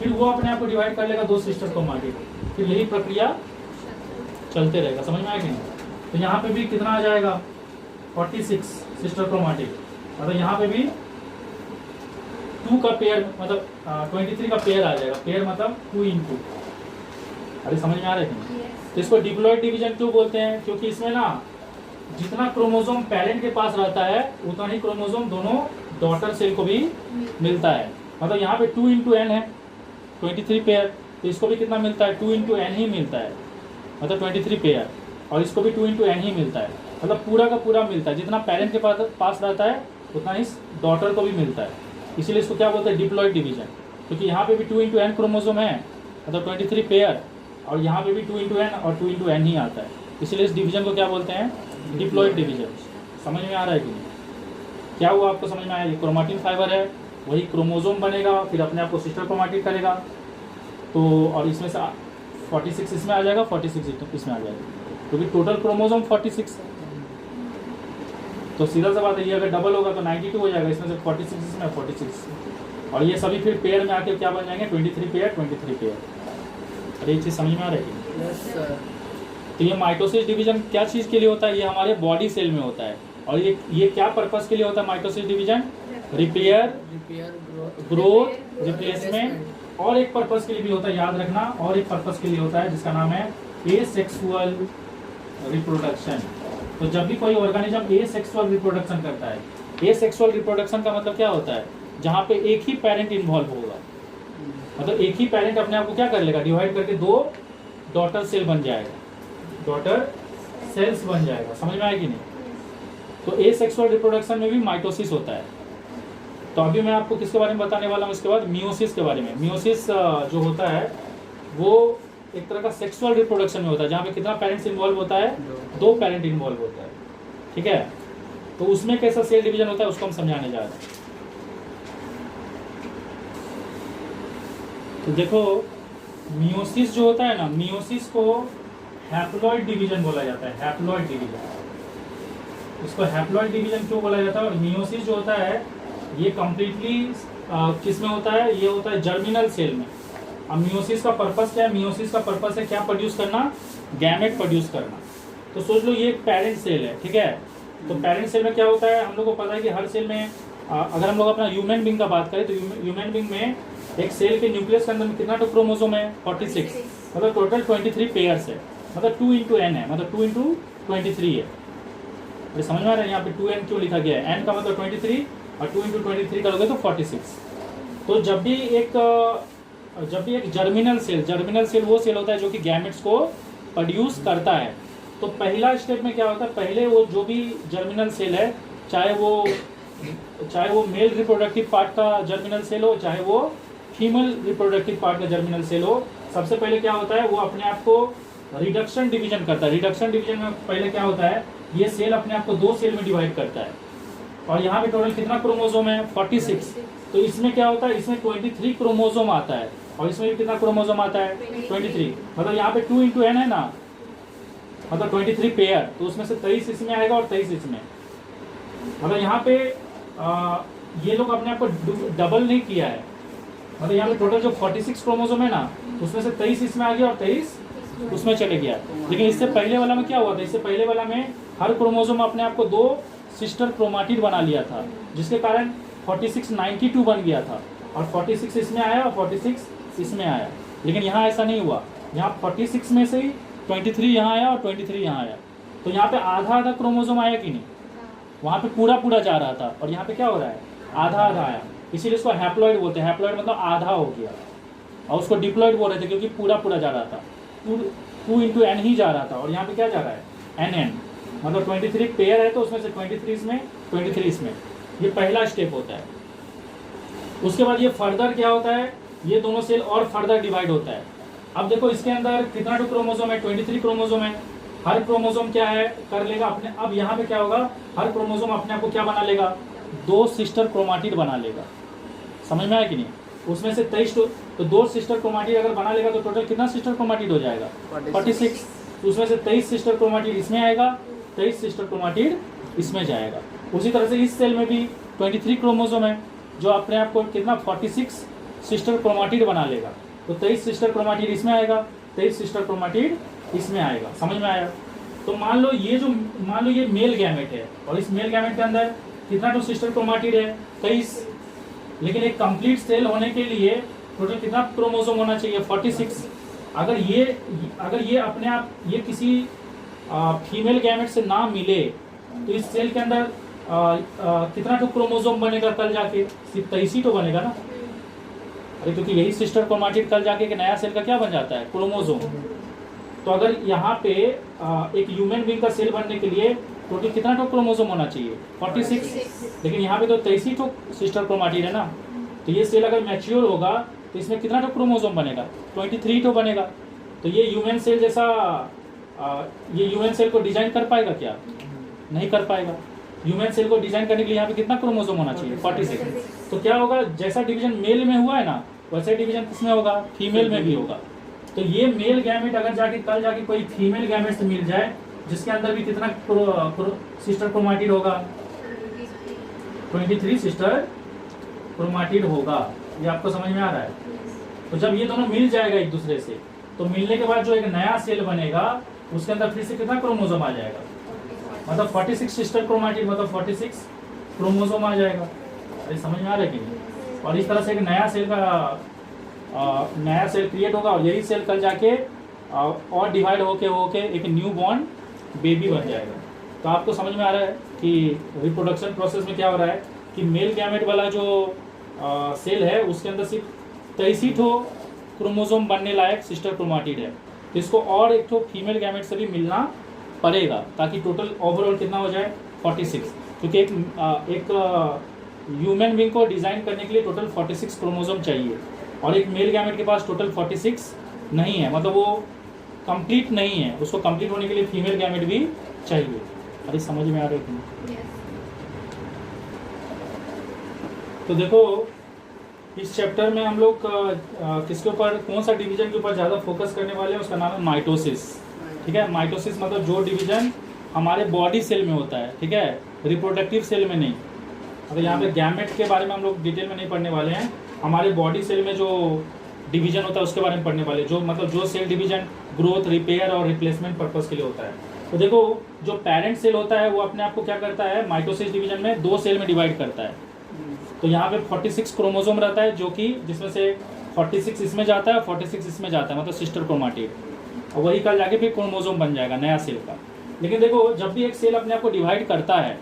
फिर वो अपने आप को डिवाइड कर लेगा 2 सिस्टर क्रोमाटिन, फिर यही प्रक्रिया चलते रहेगा। समझ में आया कि नहीं। तो यहाँ पे भी कितना आ जाएगा, 46 सिस्टर क्रोमाटिन। मतलब यहाँ पे भी 2 का पेयर मतलब 23 का पेयर आ जाएगा। पेयर मतलब 2 × 2। अरे समझ में आ रहा है कि नहीं। तो इसको डिप्लॉयड डिवीजन 2 बोलते हैं, क्योंकि इसमें ना जितना क्रोमोसोम पेरेंट के पास रहता है उतना ही क्रोमोसोम दोनों डॉटर सेल को भी मिलता है। मतलब यहाँ पे 2 × n है 23 पेयर, तो इसको भी कितना मिलता है, 2 × n ही मिलता है, मतलब 23 पेयर। और इसको भी 2 × n ही मिलता है, मतलब पूरा का पूरा मिलता है। जितना पेरेंट के पास रहता है उतना ही डॉटर को भी मिलता है। इसीलिए इसको क्या बोलते हैं, डिप्लॉयड डिवीजन। क्योंकि यहाँ पे भी 2 × n क्रोमोसोम है, मतलब 23 पेयर, और यहाँ पे भी 2 × n और 2 × n ही आता है। इसीलिए इस डिवीजन को क्या बोलते हैं, डिप्लॉयड डिवीजन। समझ में आ रहा है कि नहीं। क्या हुआ आपको समझ में आया, ये क्रोमाटिन फाइबर है, वही क्रोमोसोम बनेगा, फिर अपने आप को सिस्टर क्रोमाटिन करेगा। तो और इसमें से 46 इसमें आ जाएगा, 46 इसमें आ जाएगा, क्योंकि टोटल क्रोमोसोम 46 है। तो सीधा सा बात है, ये अगर डबल होगा तो 92 हो जाएगा, इसमें से 46 इसमें 46, और ये सभी फिर पेयर में आके क्या बन जाएंगे, 23 पेयर 23 पेयर। अरे ये चीज़ समझ में आ रही है। Yes sir. तो ये माइटोसिस डिवीजन क्या चीज़ के लिए होता है, ये हमारे बॉडी सेल में होता है। और ये क्या पर्पस के लिए होता है mitosis division, repair, growth, replacement, और एक पर्पस के लिए भी होता है, याद रखना, और एक पर्पस के लिए होता है जिसका नाम है एसेक्सुअल रिप्रोडक्शन। तो जब भी कोई ऑर्गेनिज्म एसेक्सुअल रिप्रोडक्शन करता है, एसेक्सुअल रिप्रोडक्शन का मतलब क्या होता है, जहाँ पे एक ही पेरेंट इन्वॉल्व होगा, मतलब एक ही पेरेंट अपने आप को क्या कर लेगा, डिवाइड करके 2 डॉटर सेल बन जाएगा, डॉटर सेल्स बन जाएगा। समझ में आया कि नहीं। तो एसेक्सुअल रिप्रोडक्शन में भी माइटोसिस होता है। तो अभी मैं आपको किसके बारे में बताने वाला हूँ, इसके बाद मियोसिस के बारे में। मियोसिस जो होता है वो एक तरह का सेक्सुअल रिप्रोडक्शन में होता है, जहाँ पे कितना पेरेंट्स इन्वॉल्व होता है, 2 पेरेंट इन्वॉल्व होता है, ठीक है। तो उसमें कैसा सेल डिवीजन होता है उसको हम समझाने जा रहे हैं। तो देखो मियोसिस जो होता है ना, मियोसिस को हैप्लॉइड डिवीजन बोला जाता है, हैप्लॉइड डिवीजन। इसको हैप्लॉइड डिवीजन क्यों बोला जाता है। और मियोसिस जो होता है ये कम्प्लीटली किस में होता है, ये होता है जर्मिनल सेल में। अब मियोसिस का पर्पस क्या है, मियोसिस का पर्पस है क्या प्रोड्यूस करना, गैमेट प्रोड्यूस करना। तो सोच लो ये एक पेरेंट सेल है, ठीक है। तो पेरेंट सेल में क्या होता है, हम लोग को पता है कि हर सेल में अगर हम लोग अपना ह्यूमन बींग का बात करें तो ह्यूमन बींग में एक सेल के न्यूक्लियस के अंदर में कितना क्रोमोसोम है, 46, मतलब टोटल 23 पेयर्स है, मतलब 2 × n है, मतलब 2 × 23 है। अरे समझ में आ रहा है, यहाँ पे 2n क्यों लिखा गया है, n का मतलब 23 और 2 × 23 करोगे तो 46। तो जब भी एक जर्मिनल सेल वो सेल होता है जो कि गैमेट्स को प्रोड्यूस करता है। तो पहला स्टेप में क्या होता है, पहले वो जो भी जर्मिनल सेल है, चाहे वो मेल रिप्रोडक्टिव पार्ट का जर्मिनल सेल हो, चाहे वो फीमेल रिप्रोडक्टिव पार्ट का जर्मिनल सेल हो, सबसे पहले क्या होता है, वो अपने आप को रिडक्शन डिवीजन करता है। रिडक्शन डिवीजन में पहले क्या होता है, ये सेल अपने आप को 2 सेल में डिवाइड करता है। और यहाँ पे टोटल कितना क्रोमोसोम है, 46। तो इसमें क्या होता है, इसमें 23 क्रोमोसोम आता है, और इसमें भी कितना क्रोमोसोम आता है, 23। मतलब यहाँ पे 2 × n है ना, मतलब 23 पेयर, तो उसमें से 23 इसमें आएगा और 23 इसमें। मतलब यहाँ पे ये लोग अपने आप को डबल नहीं किया है, मतलब यहाँ पे टोटल जो 46 क्रोमोसोम है ना, उसमें से 23 इसमें आ गया और 23 उसमें चले गया। लेकिन इससे पहले वाला में क्या हुआ था, इससे पहले वाला में हर क्रोमोसोम अपने आप को 2 सिस्टर क्रोमाटिड बना लिया था, जिसके कारण 46 92 बन गया था, और 46 इसमें आया और 46 इसमें आया। लेकिन यहाँ ऐसा नहीं हुआ, यहाँ 46 में से ही 23 यहाँ आया और 23 यहाँ आया। तो यहाँ पे आधा आधा क्रोमोसोम आया कि नहीं, वहाँ पे पूरा पूरा जा रहा था, और यहाँ पे क्या हो रहा है, आधा आधा आया। इसीलिए इसको हैप्लॉइड बोलते हैं। हैप्लॉइड मतलब आधा हो गया, और उसको डिप्लॉइड बोल रहे थे क्योंकि पूरा पूरा जा रहा था, 2 × n ही जा रहा था। और यहाँ पे क्या जा रहा है, nn, मतलब 23 पेयर है, तो उसमें से 23 इसमें 23 इसमें। ये पहला स्टेप होता है। उसके बाद ये फर्दर क्या होता है, ये दोनों सेल और फर्दर डिवाइड होता है। अब देखो इसके अंदर कितना क्रोमोसोम है, 23 क्रोमोसोम है, हर क्रोमोसोम क्या है कर लेगा अपने, अब यहाँ पे क्या होगा, हर क्रोमोसोम अपने आप को क्या बना लेगा, 2 सिस्टर क्रोमाटिड बना लेगा। समझ में आया कि नहीं? उसमें से 23 तो 2 सिस्टर क्रोमाटिड अगर बना लेगा तो टोटल कितना सिस्टर क्रोमाटिड हो जाएगा, 46। तो उसमें से 23 सिस्टर क्रोमाटिड इसमें आएगा, 23 सिस्टर क्रोमाटिड इसमें जाएगा। उसी तरह से इस सेल में भी 23 क्रोमोसोम है जो अपने आप को कितना 46 सिस्टर क्रोमाटिड बना लेगा। तो 23 सिस्टर क्रोमाटिड इसमें आएगा, 23 सिस्टर क्रोमाटिड इसमें आएगा। समझ में आया? तो मान लो ये मेल गैमेट है और इस मेल गैमेट के अंदर कितना तो सिस्टर क्रोमाटिड है, 23। लेकिन एक कंप्लीट सेल होने के लिए टोटल कितना क्रोमोसोम होना चाहिए, 46। अगर ये अपने आप ये किसी फीमेल गैमेट से ना मिले तो इस सेल के अंदर कितना तो क्रोमोसोम बनेगा कल जाके, सिर्फ 23 ही तो बनेगा ना। अरे क्योंकि यही सिस्टर क्रोमाटिड कल जाके एक नया सेल का क्या बन जाता है, क्रोमोसोम। तो अगर यहाँ पे एक ह्यूमन बीइंग का सेल बनने के लिए टोटल कितना तो क्रोमोसोम होना चाहिए, 46। लेकिन यहाँ पे तो 23 तो सिस्टर क्रोमाटिड है ना। तो ये सेल अगर मैच्योर होगा तो इसमें कितना तो क्रोमोसोम बनेगा, 23 तो बनेगा। तो ये ह्यूमन सेल जैसा ये ह्यूमन सेल को डिजाइन कर पाएगा क्या, नहीं कर पाएगा। ह्यूमन सेल को डिजाइन करने के लिए यहाँ पे कितना क्रोमोसोम होना चाहिए, 46। तो क्या होगा, जैसा डिवीजन मेल में हुआ है ना वैसा डिवीजन किसमें होगा, फीमेल में भी होगा। तो ये मेल गैमेट अगर जाके कल जाके कोई फीमेल गैमेट से मिल जाए जिसके अंदर भी कितना सिस्टर क्रोमाटिड होगा, 23 सिस्टर क्रोमाटिड होगा। ये आपको समझ में आ रहा है? तो जब ये दोनों मिल जाएगा एक दूसरे से तो मिलने के बाद जो एक नया सेल बनेगा उसके अंदर फिर से कितना क्रोमोसोम आ जाएगा, मतलब 46 सिस्टर क्रोमाटिड मतलब 46 क्रोमोसोम आ जाएगा। अरे समझ में आ रहा है कि नहीं? और इस तरह से एक नया सेल क्रिएट होगा और यही सेल कल जाके और डिवाइड होके एक न्यू बॉर्न बेबी बन जाएगा। तो आपको समझ में आ रहा है कि रिप्रोडक्शन प्रोसेस में क्या हो रहा है कि मेल गैमेट वाला जो सेल है उसके अंदर सिर्फ 23 क्रोमोसोम बनने लायक सिस्टर क्रोमाटिड है। तो इसको और एक तो फीमेल गैमेट से भी मिलना पड़ेगा ताकि टोटल ओवरऑल कितना हो जाए, 46। क्योंकि एक ह्यूमन बीइंग को डिज़ाइन करने के लिए टोटल 46 क्रोमोसोम चाहिए और एक मेल गैमेट के पास टोटल 46 नहीं है, मतलब वो कंप्लीट नहीं है। उसको कंप्लीट होने के लिए फीमेल गैमेट भी चाहिए। अरे समझ में आ रहा है कि नहीं? तो देखो इस चैप्टर में हम लोग किसके ऊपर, कौन सा डिवीजन के ऊपर ज़्यादा फोकस करने वाले हैं, उसका नाम है माइटोसिस। ठीक है, माइटोसिस मतलब जो डिवीजन हमारे बॉडी सेल में होता है, ठीक है, रिप्रोडक्टिव सेल में नहीं। अगर यहाँ पे गैमेट के बारे में हम लोग डिटेल में नहीं पढ़ने वाले हैं, हमारे बॉडी सेल में जो डिवीजन होता है उसके बारे में पढ़ने वाले, जो मतलब जो सेल डिवीजन ग्रोथ, रिपेयर और रिप्लेसमेंट पर्पस के लिए होता है। तो देखो जो पेरेंट सेल होता है वो अपने आप को क्या करता है, माइटोसिस डिवीजन में 2 सेल में डिवाइड करता है। तो यहाँ पे 46 क्रोमोसोम रहता है जो कि जिसमें से 46 इसमें जाता है, 46 इसमें जाता है, मतलब सिस्टर क्रोमाटिड, और वही कल जाके फिर क्रोमोसोम बन जाएगा नया सेल का। लेकिन देखो जब भी एक सेल अपने आप को डिवाइड करता है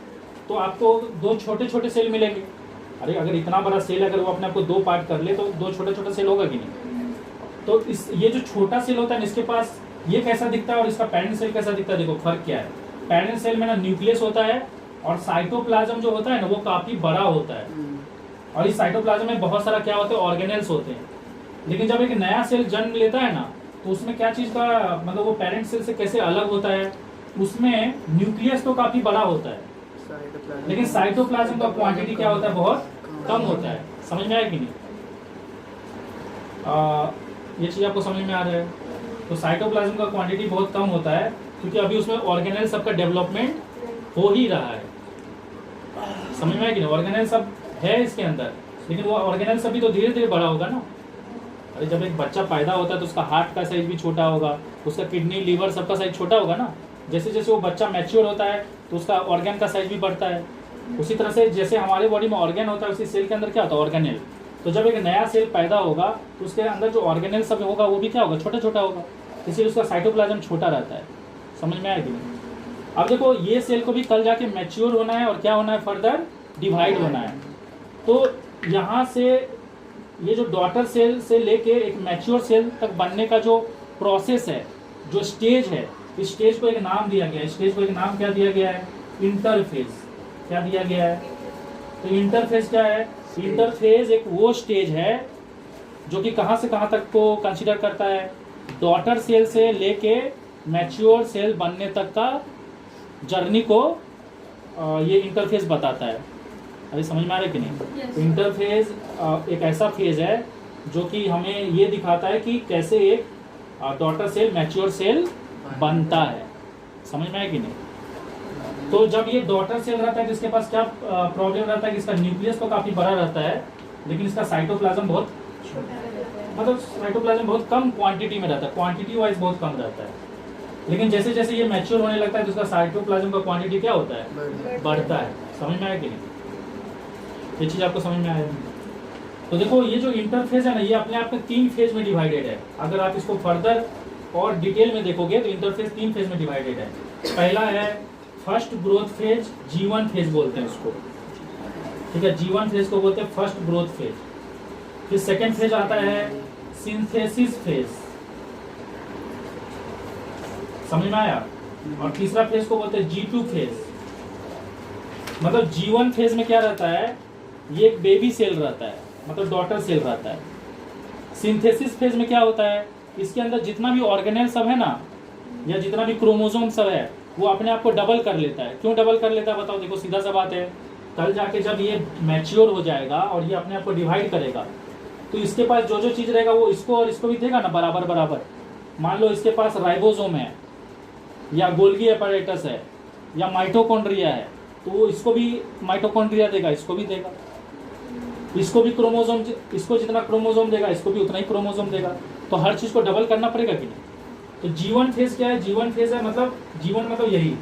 तो आपको 2 छोटे छोटे सेल मिलेंगे। अरे अगर इतना बड़ा सेल अगर वो अपने आप को 2 पार्ट कर ले तो 2 छोटे छोटे सेल होगा कि नहीं। तो ये जो छोटा सेल होता है इसके पास ये कैसा दिखता है और इसका पेरेंट सेल कैसा दिखता है, देखो फर्क क्या है। पेरेंट सेल में ना न्यूक्लियस होता है और साइटोप्लाज्म जो होता है ना वो काफी बड़ा होता है, और इस साइटोप्लाज्म में बहुत सारा क्या होता है, ऑर्गेनेल्स होते हैं। लेकिन जब एक नया सेल जन्म लेता है ना तो उसमें क्या चीज का मतलब वो पेरेंट सेल से कैसे अलग होता है, उसमें न्यूक्लियस तो काफी बड़ा होता है लेकिन साइटोप्लाज्म का क्वांटिटी क्या होता है, बहुत कम होता है। समझ में आया कि नहीं? ये चीज आपको समझ में आ रहा है? तो साइटोप्लाज्म का क्वांटिटी बहुत कम होता है क्योंकि अभी उसमें ऑर्गेनेल सबका डेवलपमेंट हो ही रहा है। समझ में आया कि नहीं? ऑर्गेनेल सब है इसके अंदर, लेकिन वो ऑर्गेनेल सभी तो धीरे धीरे बड़ा होगा ना। अरे जब एक बच्चा पैदा होता है तो उसका हार्ट का साइज भी छोटा होगा, उसका किडनी, लीवर सबका साइज छोटा होगा ना। जैसे जैसे वो बच्चा मैच्योर होता है तो उसका ऑर्गन का साइज भी बढ़ता है। उसी तरह से जैसे हमारे बॉडी में ऑर्गन होता है उसी सेल के अंदर क्या होता है, ऑर्गेनेल। तो जब एक नया सेल पैदा होगा तो उसके अंदर जो ऑर्गेनेल सब होगा वो भी क्या होगा, छोटा छोटा होगा, इसीलिए उसका साइटोप्लाज्म छोटा रहता है। समझ में आया कि नहीं? अब देखो ये सेल को भी कल जाके मैच्योर होना है और क्या होना है, फर्दर डिवाइड होना है। तो यहाँ से ये जो डॉटर सेल से लेके एक मैच्योर सेल तक बनने का जो प्रोसेस है, जो स्टेज है, इस स्टेज को एक नाम दिया गया है। स्टेज को एक नाम क्या दिया गया है, इंटरफेज। क्या दिया गया है? तो इंटरफेज क्या है? इंटरफेज एक वो स्टेज है जो कि कहाँ से कहाँ तक को कंसीडर करता है, डॉटर सेल से लेके मैच्योर सेल बनने तक का जर्नी को ये इंटरफेज बताता है। अभी समझ में आ रहा है कि नहीं? Yes. इंटरफेज एक ऐसा फेज है जो कि हमें ये दिखाता है कि कैसे एक डॉटर सेल मैच्योर सेल बनता है। समझ में आया कि नहीं? तो जब ये डॉटर सेल रहता है तो इसके पास क्या प्रॉब्लम रहता है कि इसका न्यूक्लियस तो काफ़ी बड़ा रहता है, लेकिन इसका साइटोप्लाज्म बहुत मतलब साइटोप्लाज्म बहुत कम क्वांटिटी में रहता है, क्वांटिटी वाइज बहुत कम रहता है। लेकिन जैसे जैसे ये मैच्योर होने लगता है तो उसका साइटोप्लाज्म का क्वांटिटी क्या होता है? बढ़ता है। समझ में आया कि नहीं? ये चीज़ आपको समझ में आया? तो देखो ये जो इंटरफेज है ना, ये अपने आप में 3 फेज में डिवाइडेड है। अगर आप इसको फर्दर और डिटेल में देखोगे तो इंटरफेज 3 फेज में डिवाइडेड है। पहला है first growth phase, G1 phase बोलते हैं उसको, ठीक है? G1 फेज को बोलते हैं फर्स्ट ग्रोथ फेज। फिर सेकेंड फेज आता है सिंथेसिस फेज, समझ में आया? और तीसरा फेज को बोलते हैं G2 फेज। मतलब G1 फेज में क्या रहता है? ये एक बेबी सेल रहता है, मतलब डॉटर सेल रहता है। सिंथेसिस फेज में क्या होता है? इसके अंदर जितना भी ऑर्गेनेल सब है ना, या जितना भी क्रोमोसोम सब है, वो अपने आप को डबल कर लेता है। क्यों डबल कर लेता है बताओ? देखो सीधा सा बात है, कल जाके जब ये मैच्योर हो जाएगा और ये अपने आप को डिवाइड करेगा तो इसके पास जो जो चीज़ रहेगा वो इसको और इसको भी देगा ना, बराबर बराबर। मान लो इसके पास राइबोसोम है, या गोल्गी एपैरेटस है, या माइटोकॉन्ड्रिया है, तो वो इसको भी माइटोकॉन्ड्रिया देगा, इसको भी देगा। इसको भी क्रोमोसोम, इसको जितना क्रोमोसोम देगा इसको भी उतना ही क्रोमोसोम देगा। तो हर चीज़ को डबल करना पड़ेगा कि नहीं? तो G1 फेज क्या है? G1 फेज है मतलब G1 मतलब यही,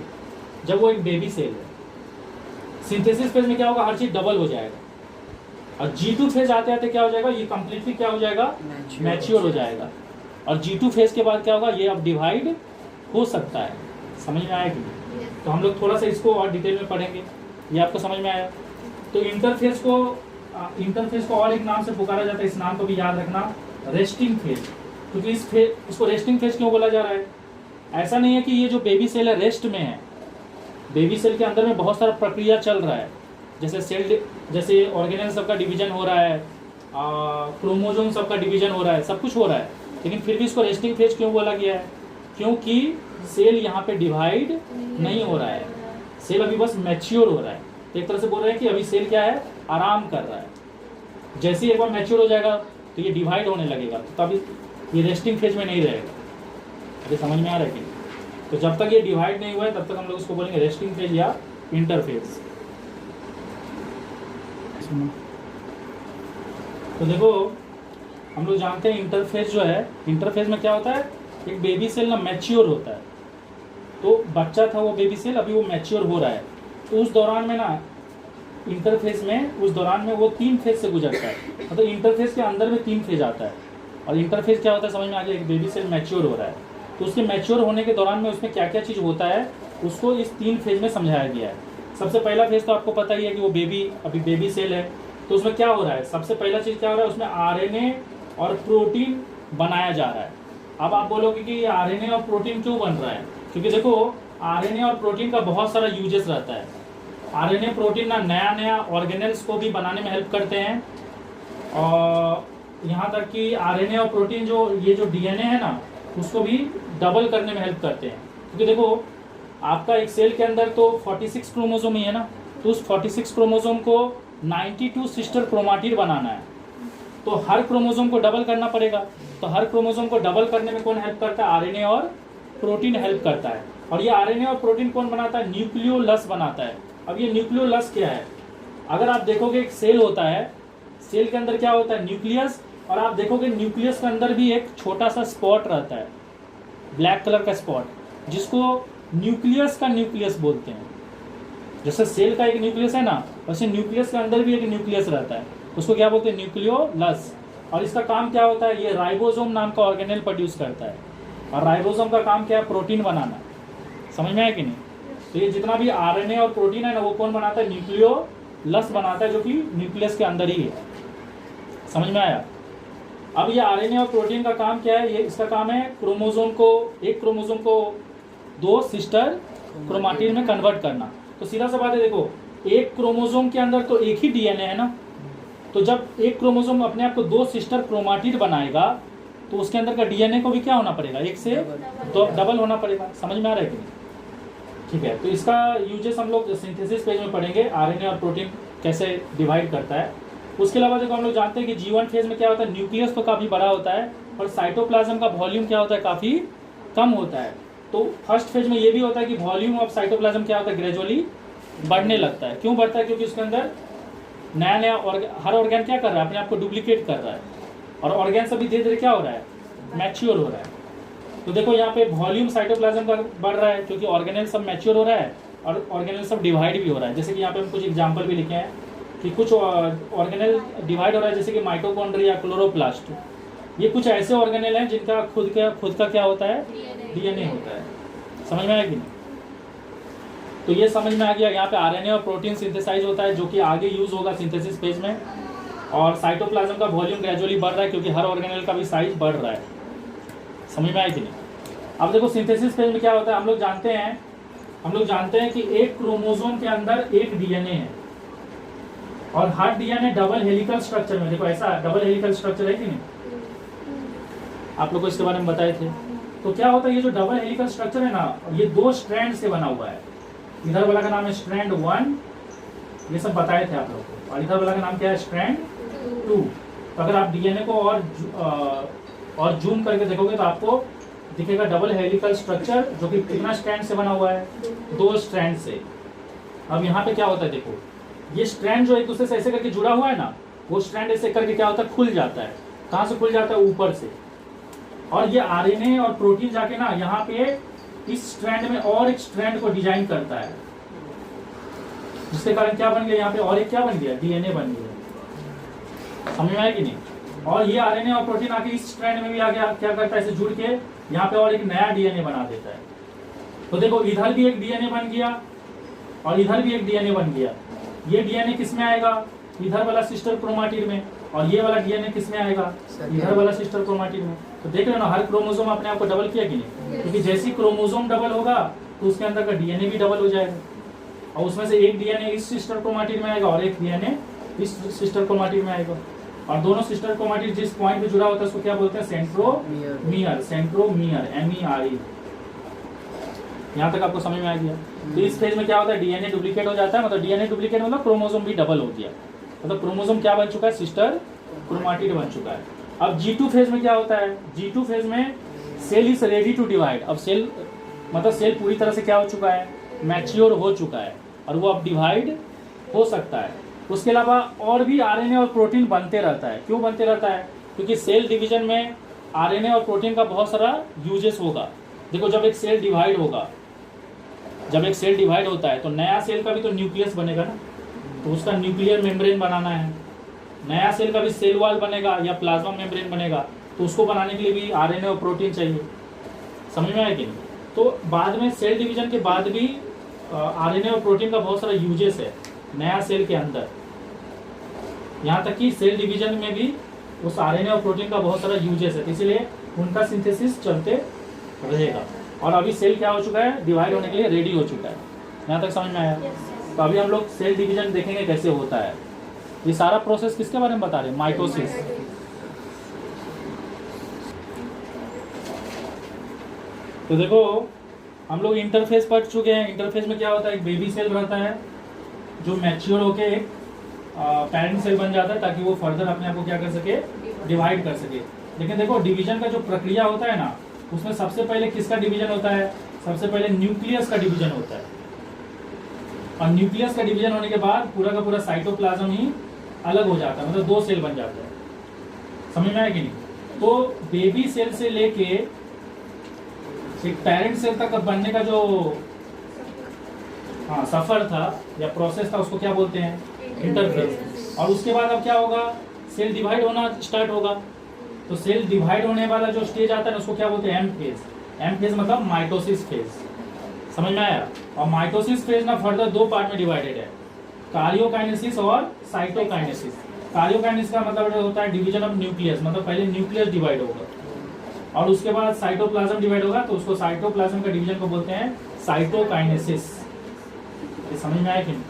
जब वो एक बेबी सेल है। सिंथेसिस फेज में क्या होगा? हर चीज़ डबल हो जाएगा। और G2 फेज आते आते क्या हो जाएगा? ये कंप्लीटली क्या हो जाएगा? मैच्योर हो जाएगा। और G2 फेज के बाद क्या होगा? ये अब डिवाइड हो सकता है। समझ में आया कि नहीं? तो हम लोग थोड़ा सा इसको और डिटेल में पढ़ेंगे। ये आपको समझ में आया? तो इंटरफेज को और एक नाम से पुकारा जाता है, इस नाम को भी याद रखना, रेस्टिंग फेज। क्योंकि इसको रेस्टिंग फेज क्यों बोला जा रहा है? ऐसा नहीं है कि ये जो बेबी सेल है रेस्ट में है। बेबी सेल के अंदर में बहुत सारा प्रक्रिया चल रहा है, जैसे ऑर्गेनेल सबका डिवीजन हो रहा है, क्रोमोसोम सबका डिवीजन हो रहा है, सब कुछ हो रहा है। लेकिन फिर भी इसको रेस्टिंग फेज क्यों बोला गया है? क्योंकि सेल यहाँ पे डिवाइड नहीं हो रहा है, सेल अभी बस मैच्योर हो रहा है। तो एक तरह से बोल रहे हैं कि अभी सेल क्या है? आराम कर रहा है। जैसे ही एक बार मैच्योर हो जाएगा तो ये डिवाइड होने लगेगा, तो तभी ये रेस्टिंग फेज में नहीं रहेगा। अभी समझ में आ रहा है कि? तो जब तक ये डिवाइड नहीं हुआ है तब तक हम लोग इसको बोलेंगे रेस्टिंग फेज या इंटरफेज। तो देखो हम लोग जानते हैं इंटरफेज जो है, इंटरफेज में क्या होता है? एक बेबी सेल ना मैच्योर होता है। तो बच्चा था वो बेबी सेल, अभी वो मैच्योर हो रहा है। तो उस दौरान में ना इंटरफेज में, उस दौरान में वो 3 फेज से गुजरता है। मतलब इंटरफेज के अंदर में 3 फेज आता है। और इंटरफेज क्या होता है समझ में आ गया? एक बेबी सेल मैच्योर हो रहा है, तो उसके मैच्योर होने के दौरान में उसमें क्या क्या चीज़ होता है उसको इस 3 फेज में समझाया गया है। सबसे पहला फेज तो आपको पता ही है कि वो अभी बेबी सेल है, तो उसमें क्या हो रहा है? सबसे पहला चीज़ क्या हो रहा है? उसमें RNA और प्रोटीन बनाया जा रहा है। अब आप बोलोगे कि RNA और प्रोटीन क्यों बन रहा है? क्योंकि देखो RNA और प्रोटीन का बहुत सारा यूजेस रहता है। RNA प्रोटीन ना नया ऑर्गेनेल्स को भी बनाने में हेल्प करते हैं, और यहाँ तक कि RNA और प्रोटीन ये जो DNA है ना, उसको भी डबल करने में हेल्प करते हैं। क्योंकि देखो आपका एक सेल के अंदर तो 46 क्रोमोसोम ही है ना, तो उस 46 क्रोमोसोम को 92 सिस्टर क्रोमाटिड बनाना है, तो हर क्रोमोसोम को डबल करना पड़ेगा। तो हर क्रोमोसोम को डबल करने में कौन हेल्प करता है? RNA और प्रोटीन हेल्प करता है। और ये RNA और प्रोटीन कौन बनाता है? न्यूक्लियोलस बनाता है। अब ये न्यूक्लियोलस क्या है? अगर आप देखोगे एक सेल होता है, सेल के अंदर क्या होता है? न्यूक्लियस। और आप देखोगे न्यूक्लियस के अंदर भी एक छोटा सा स्पॉट रहता है, ब्लैक कलर का स्पॉट, जिसको न्यूक्लियस का न्यूक्लियस बोलते हैं। जैसे सेल का एक न्यूक्लियस है ना, वैसे न्यूक्लियस के अंदर भी एक न्यूक्लियस रहता है, उसको क्या बोलते हैं? न्यूक्लियोलस। और इसका काम क्या होता है? ये राइबोसोम नाम का ऑर्गेनेल प्रोड्यूस करता है, और राइबोसोम का काम क्या है? प्रोटीन बनाना। समझ में आया कि नहीं? तो ये जितना भी RNA और प्रोटीन है ना, वो कौन बनाता है? न्यूक्लियोलस बनाता है, जो कि न्यूक्लियस के अंदर ही है। समझ में आया? अब ये RNA और प्रोटीन का काम क्या है? ये इसका काम है एक क्रोमोसोम को 2 सिस्टर क्रोमाटिड में कन्वर्ट करना। तो सीधा सा बात है, देखो एक क्रोमोसोम के अंदर तो एक ही DNA है ना, तो जब एक क्रोमोसोम अपने आप को 2 सिस्टर क्रोमाटिड बनाएगा तो उसके अंदर का डीएनए को भी क्या होना पड़ेगा, एक से तो डबल होना पड़ेगा। समझ में आ रहा है कि नहीं? ठीक है, तो इसका यूजेस हम लोग सिंथेसिस पेज में पढ़ेंगे, आरएनए और प्रोटीन कैसे डिवाइड करता है। उसके अलावा देखो हम लोग जानते हैं कि G1 फेज में क्या होता है, न्यूक्लियस तो काफ़ी बड़ा होता है और साइटोप्लाज्म का वॉल्यूम क्या होता है, काफ़ी कम होता है। तो फर्स्ट फेज में ये भी होता है कि वॉल्यूम ऑफ साइटोप्लाज्म क्या होता है, ग्रेजुअली बढ़ने लगता है। क्यों बढ़ता है? क्योंकि उसके अंदर नया नया हर ऑर्गेन क्या कर रहा है, अपने आप को डुप्लीकेट कर रहा है और ऑर्गेन सभी धीरे धीरे क्या हो रहा है, मैच्योर हो रहा है। तो देखो यहाँ पे वॉल्यूम साइटोप्लाज्म का बढ़ रहा है क्योंकि ऑर्गेनेल सब मैच्योर हो रहा है और ऑर्गेनेल सब डिवाइड भी हो रहा है। जैसे कि यहाँ पे हम कुछ एग्जांपल भी लिखे हैं कि कुछ ऑर्गेनेल डिवाइड हो रहा है, जैसे कि माइटोकॉन्ड्रिया, क्लोरोप्लास्ट, ये कुछ ऐसे ऑर्गेनेल हैं जिनका खुद का क्या होता है, डीएनए होता है। समझ में आया कि नहीं? तो ये समझ में आ गया। यहाँ पे आरएनए और प्रोटीन सिंथेसाइज होता है जो कि आगे यूज होगा सिंथेसिस पेज में, और साइटोप्लाज्म का वॉल्यूम ग्रेजुअली बढ़ रहा है क्योंकि हर ऑर्गेनेल का भी साइज बढ़ रहा है। समझ में आया कि नहीं? अब देखो सिंथेसिस पेज में क्या होता है, हम लोग जानते हैं कि एक क्रोमोसोम के अंदर एक डीएनए है और हर डीएनए डबल हेलिकल स्ट्रक्चर में, देखो ऐसा डबल हेलिकल स्ट्रक्चर है कि नहीं, आप लोग को इसके बारे में बताए थे। तो क्या होता है, ये जो डबल हेलिकल स्ट्रक्चर है ना, ये 2 स्ट्रैंड से बना हुआ है। इधर वाला का नाम है स्ट्रैंड 1, ये सब बताए थे आप लोग को, और इधर वाला का नाम क्या है, स्ट्रैंड 2। तो अगर आप डीएनए को और जूम करके देखोगे तो आपको दिखेगा डबल हेलिकल स्ट्रक्चर जो कि कितना स्ट्रैंड से बना हुआ है, 2 स्ट्रैंड से। अब यहाँ पे क्या होता है, देखो ये स्ट्रैंड जो एक दूसरे से ऐसे करके जुड़ा हुआ है ना, वो स्ट्रैंड ऐसे करके क्या होता है, खुल जाता है। कहाँ से खुल जाता है, ऊपर से। और ये आरएनए और प्रोटीन जाके ना यहाँ पे इस स्ट्रैंड में और एक स्ट्रैंड को डिजाइन करता है, जिसके कारण क्या बन गया, यहाँ पे और एक क्या बन गया, डीएनए बन गया। समझ में आया कि नहीं? और ये आरएनए और प्रोटीन आके इस स्ट्रैंड में भी आगे क्या करता है, इसे जुड़ के यहाँ पे और एक नया डीएनए बना देता है। तो देखो इधर भी एक डीएनए बन गया और इधर भी एक डीएनए बन गया। ये डीएनए किस में आएगा, इधर वाला सिस्टर क्रोमाटिड में, और ये वाला डीएनए किस में आएगा, इधर वाला सिस्टर क्रोमाटिड में। तो देख रहे हो ना, हर क्रोमोसोम अपने आप को डबल किया कि नहीं? क्योंकि जैसे क्रोमोसोम डबल होगा तो उसके अंदर का डीएनए भी डबल हो जाएगा, और उसमें से एक डीएनए इस सिस्टर क्रोमाटिड में आएगा और एक डीएनए इस सिस्टर क्रोमाटिड में आएगा। और दोनों सिस्टर क्रोमाटिड जिस पॉइंट पे जुड़ा होता है उसको क्या बोलते हैं, सेंट्रोमियर, MERE। यहाँ तक आपको समझ में आ गया? तो इस फेज में क्या होता है, डीएनए डुप्लीकेट हो जाता है, मतलब डीएनए डुप्लीकेट मतलब क्रोमोसोम भी डबल हो गया, मतलब क्रोमोसोम क्या बन चुका है, सिस्टर क्रोमाटिड बन चुका है। अब G2 फेज में क्या होता है, G2 फेज में cell is ready to divide. अब सेल मतलब सेल पूरी तरह से क्या हो चुका है, मैच्योर हो चुका है और वो अब डिवाइड हो सकता है। उसके अलावा और भी आरएनए और प्रोटीन बनते रहता है। क्यों बनते रहता है? क्योंकि सेल डिवीजन में आरएनए और प्रोटीन का बहुत सारा यूजेस होगा। देखो जब एक सेल डिवाइड होगा, जब एक सेल डिवाइड होता है तो नया सेल का भी तो न्यूक्लियस बनेगा ना, तो उसका न्यूक्लियर मेम्ब्रेन बनाना है। नया सेल का भी सेल वॉल बनेगा या प्लाज्मा मेम्ब्रेन बनेगा, तो उसको बनाने के लिए भी आरएनए और प्रोटीन चाहिए। समझ में आया कि नहीं? तो बाद में सेल डिवीजन के बाद भी आरएनए और प्रोटीन का बहुत सारा यूजेस है नया सेल के अंदर। यहाँ तक कि सेल डिवीजन में भी उस आरएनए और प्रोटीन का बहुत सारा यूजेस है, इसीलिए उनका सिंथेसिस चलते रहेगा। और अभी सेल क्या हो चुका है, डिवाइड होने के लिए रेडी हो चुका है। यहाँ तक समझ में आया? तो अभी हम लोग सेल डिवीजन देखेंगे कैसे होता है। ये सारा प्रोसेस किसके बारे में बता रहे हैं, माइटोसिस। तो देखो हम लोग इंटरफेस पढ़ चुके हैं। इंटरफेस में क्या होता है, एक बेबी सेल रहता है जो मैच्योर होके एक पैरेंट सेल बन जाता है ताकि वो फर्दर अपने आप को क्या कर सके, डिवाइड कर सके। लेकिन देखो डिवीजन का जो प्रक्रिया होता है ना, उसमें सबसे पहले किसका डिवीजन होता है, सबसे पहले न्यूक्लियस का डिवीजन होता है। और न्यूक्लियस का डिवीजन होने के बाद पूरा का पूरा साइटोप्लाज्म ही अलग हो जाता है, मतलब 2 सेल बन जाते हैं। समझ में आया कि नहीं? तो बेबी सेल से लेके एक पेरेंट सेल तक बनने का जो सफर था या प्रोसेस था, उसको क्या बोलते हैं, इंटरफेस। और उसके बाद अब क्या होगा, सेल डिवाइड होना स्टार्ट होगा। तो सेल डिवाइड होने वाला जो स्टेज आता है ना, उसको क्या बोलते हैं, एम फेज। एम फेज मतलब माइटोसिस फेज। समझ में आया? और माइटोसिस फेज ना फर्दर 2 पार्ट में डिवाइडेड है, कार्योकाइनेसिस और साइटोकाइनेसिस। कार्योकाइनेसिस का मतलब होता है डिवीजन ऑफ न्यूक्लियस, मतलब पहले न्यूक्लियस डिवाइड होगा और उसके बाद साइटोप्लाज्म डिवाइड होगा, तो उसको साइटोप्लाज्म का डिवीजन को बोलते हैं साइटोकाइनेसिस। ये समझ में आया कि नहीं?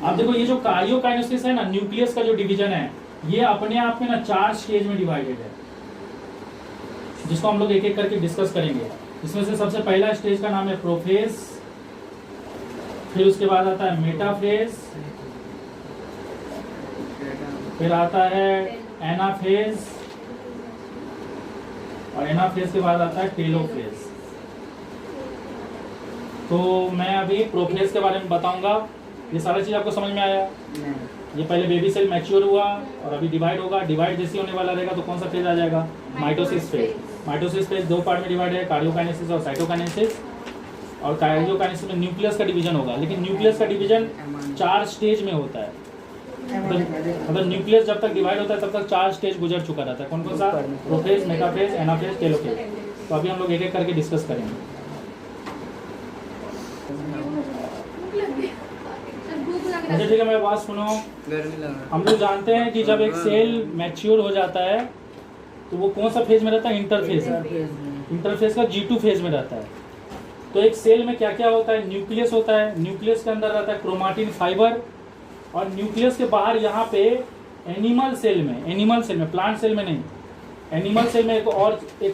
अब देखो ये जो कार्योकाइनेसिस है ना, न्यूक्लियस का जो डिवीजन है, ये अपने आप में ना 4 स्टेज में डिवाइडेड है। जिसको हम लोग एक एक करके डिस्कस करेंगे। इसमें से सबसे पहला स्टेज का नाम है प्रोफेज, फिर उसके बाद आता है मेटाफेज, फिर आता है एनाफेज, और एनाफेज के बाद आता है टेलोफेज। तो मैं अभी प्रोफेज के बारे में बताऊंगा। ये सारा चीज आपको समझ में आया? ये पहले बेबी सेल मैच्योर हुआ और अभी डिवाइड होगा। डिवाइड जैसे होने वाला रहेगा तो कौन सा फेज आ जाएगा? Mitosis phase. माइटोसिस फेज दो पार्ट में डिवाइड है, कार्डियोकाइनेसिस और साइटोकाइनेसिस। और कार्डियोकाइनेसिस में न्यूक्लियस का डिवीजन होगा, लेकिन न्यूक्लियस का डिवीजन 4 स्टेज में होता है। मतलब न्यूक्लियस जब तक डिवाइड होता है तब तक 4 स्टेज गुजर चुका रहता है। कौन कौन सा? Prophase, metaphase, anaphase, telophase. तो अभी हम लोग एक एक करके डिस्कस करेंगे। अच्छा ठीक है, मेरी बात सुनो। हम लोग जानते हैं कि जब एक सेल मैच्योर हो जाता है तो वो कौन सा फेज में रहता है? इंटरफेज। इंटरफेज का G2 फेज में रहता है। तो एक सेल में क्या क्या होता है? न्यूक्लियस होता है, न्यूक्लियस के अंदर रहता है क्रोमाटिन फाइबर, और न्यूक्लियस के बाहर यहाँ पे एनिमल सेल में, प्लांट सेल में नहीं, एनिमल सेल में एक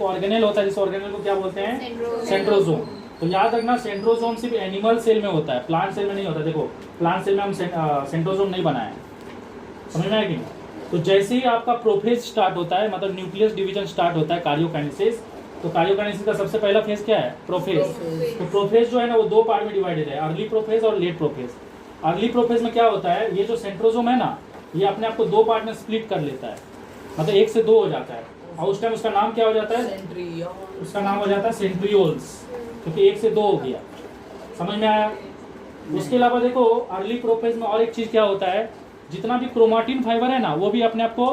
ऑर्गेनेल होता है, जिस ऑर्गेनेल को क्या बोलते हैं? सेंट्रोजोम। तो याद रखना, सेंट्रोजोम सिर्फ एनिमल सेल में होता है, प्लांट सेल में नहीं होता। देखो प्लांट सेल में हम सेंट्रोजोम नहीं बनाए, समझ में आया कि नहीं? तो जैसे ही आपका प्रोफेज स्टार्ट होता है, मतलब न्यूक्लियस डिवीजन स्टार्ट होता है, कार्डियोकाइनेसिस, तो कार्डियोकाइनेसिस का सबसे पहला फेज क्या है? प्रोफेज। तो प्रोफेज जो है ना वो 2 पार्ट में डिवाइडेड है, अर्ली प्रोफेज और लेट प्रोफेज। अर्ली प्रोफेज में क्या होता है? ये जो सेंट्रोजोम है ना, ये अपने आप को 2 पार्ट में स्प्लिट कर लेता है, मतलब 1 से 2 हो जाता है, और उस टाइम उसका नाम क्या हो जाता है? उसका नाम हो जाता है सेंट्रियोल्स, क्योंकि 1 से 2 हो गया। समझ में आया? उसके अलावा देखो अर्ली प्रोफेज में और एक चीज क्या होता है, जितना भी क्रोमाटिन फाइबर है ना वो भी अपने आप को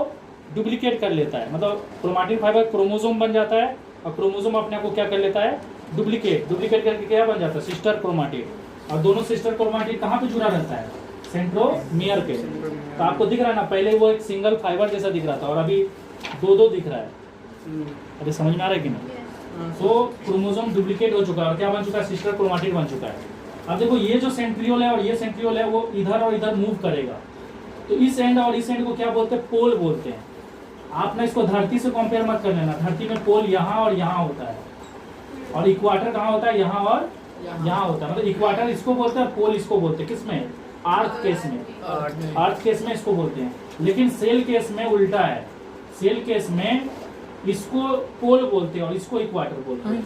डुप्लीकेट कर लेता है। मतलब क्रोमाटिन फाइबर क्रोमोसोम बन जाता है, और क्रोमोसोम अपने आप को क्या कर लेता है? डुप्लीकेट करके क्या बन जाता है? Sister chromatin. और दोनों सिस्टर क्रोमाटिन कहाँ पे जुड़ा रहता है? सेंट्रोमियर पे। तो आपको दिख रहा है ना, पहले वो एक सिंगल फाइबर जैसा दिख रहा था और अभी 2-2 दिख रहा है। अरे समझ में आ रहा है कि नहीं? तो क्रोमोसोम डुप्लीकेट हो चुका है और क्या बन चुका है? सिस्टर क्रोमाटिन बन चुका है। अब देखो ये जो सेंट्रियोल है और ये सेंट्रियोल है वो इधर और इधर मूव करेगा, तो इस एंड और इस एंड को क्या बोलते हैं? पोल बोलते हैं। आप ना इसको धरती से कंपेयर मत कर लेना, धरती में पोल यहाँ और यहाँ होता है, और इक्वाटर कहाँ होता है? यहाँ और यहाँ होता है। मतलब इक्वाटर इसको बोलते हैं, पोल इसको बोलते हैं। किसमें? अर्थ केस में। अर्थ केस में इसको बोलते हैं, लेकिन सेल केस में उल्टा है। सेल केस में इसको पोल बोलते हैं और इसको इक्वाटर बोलते हैं।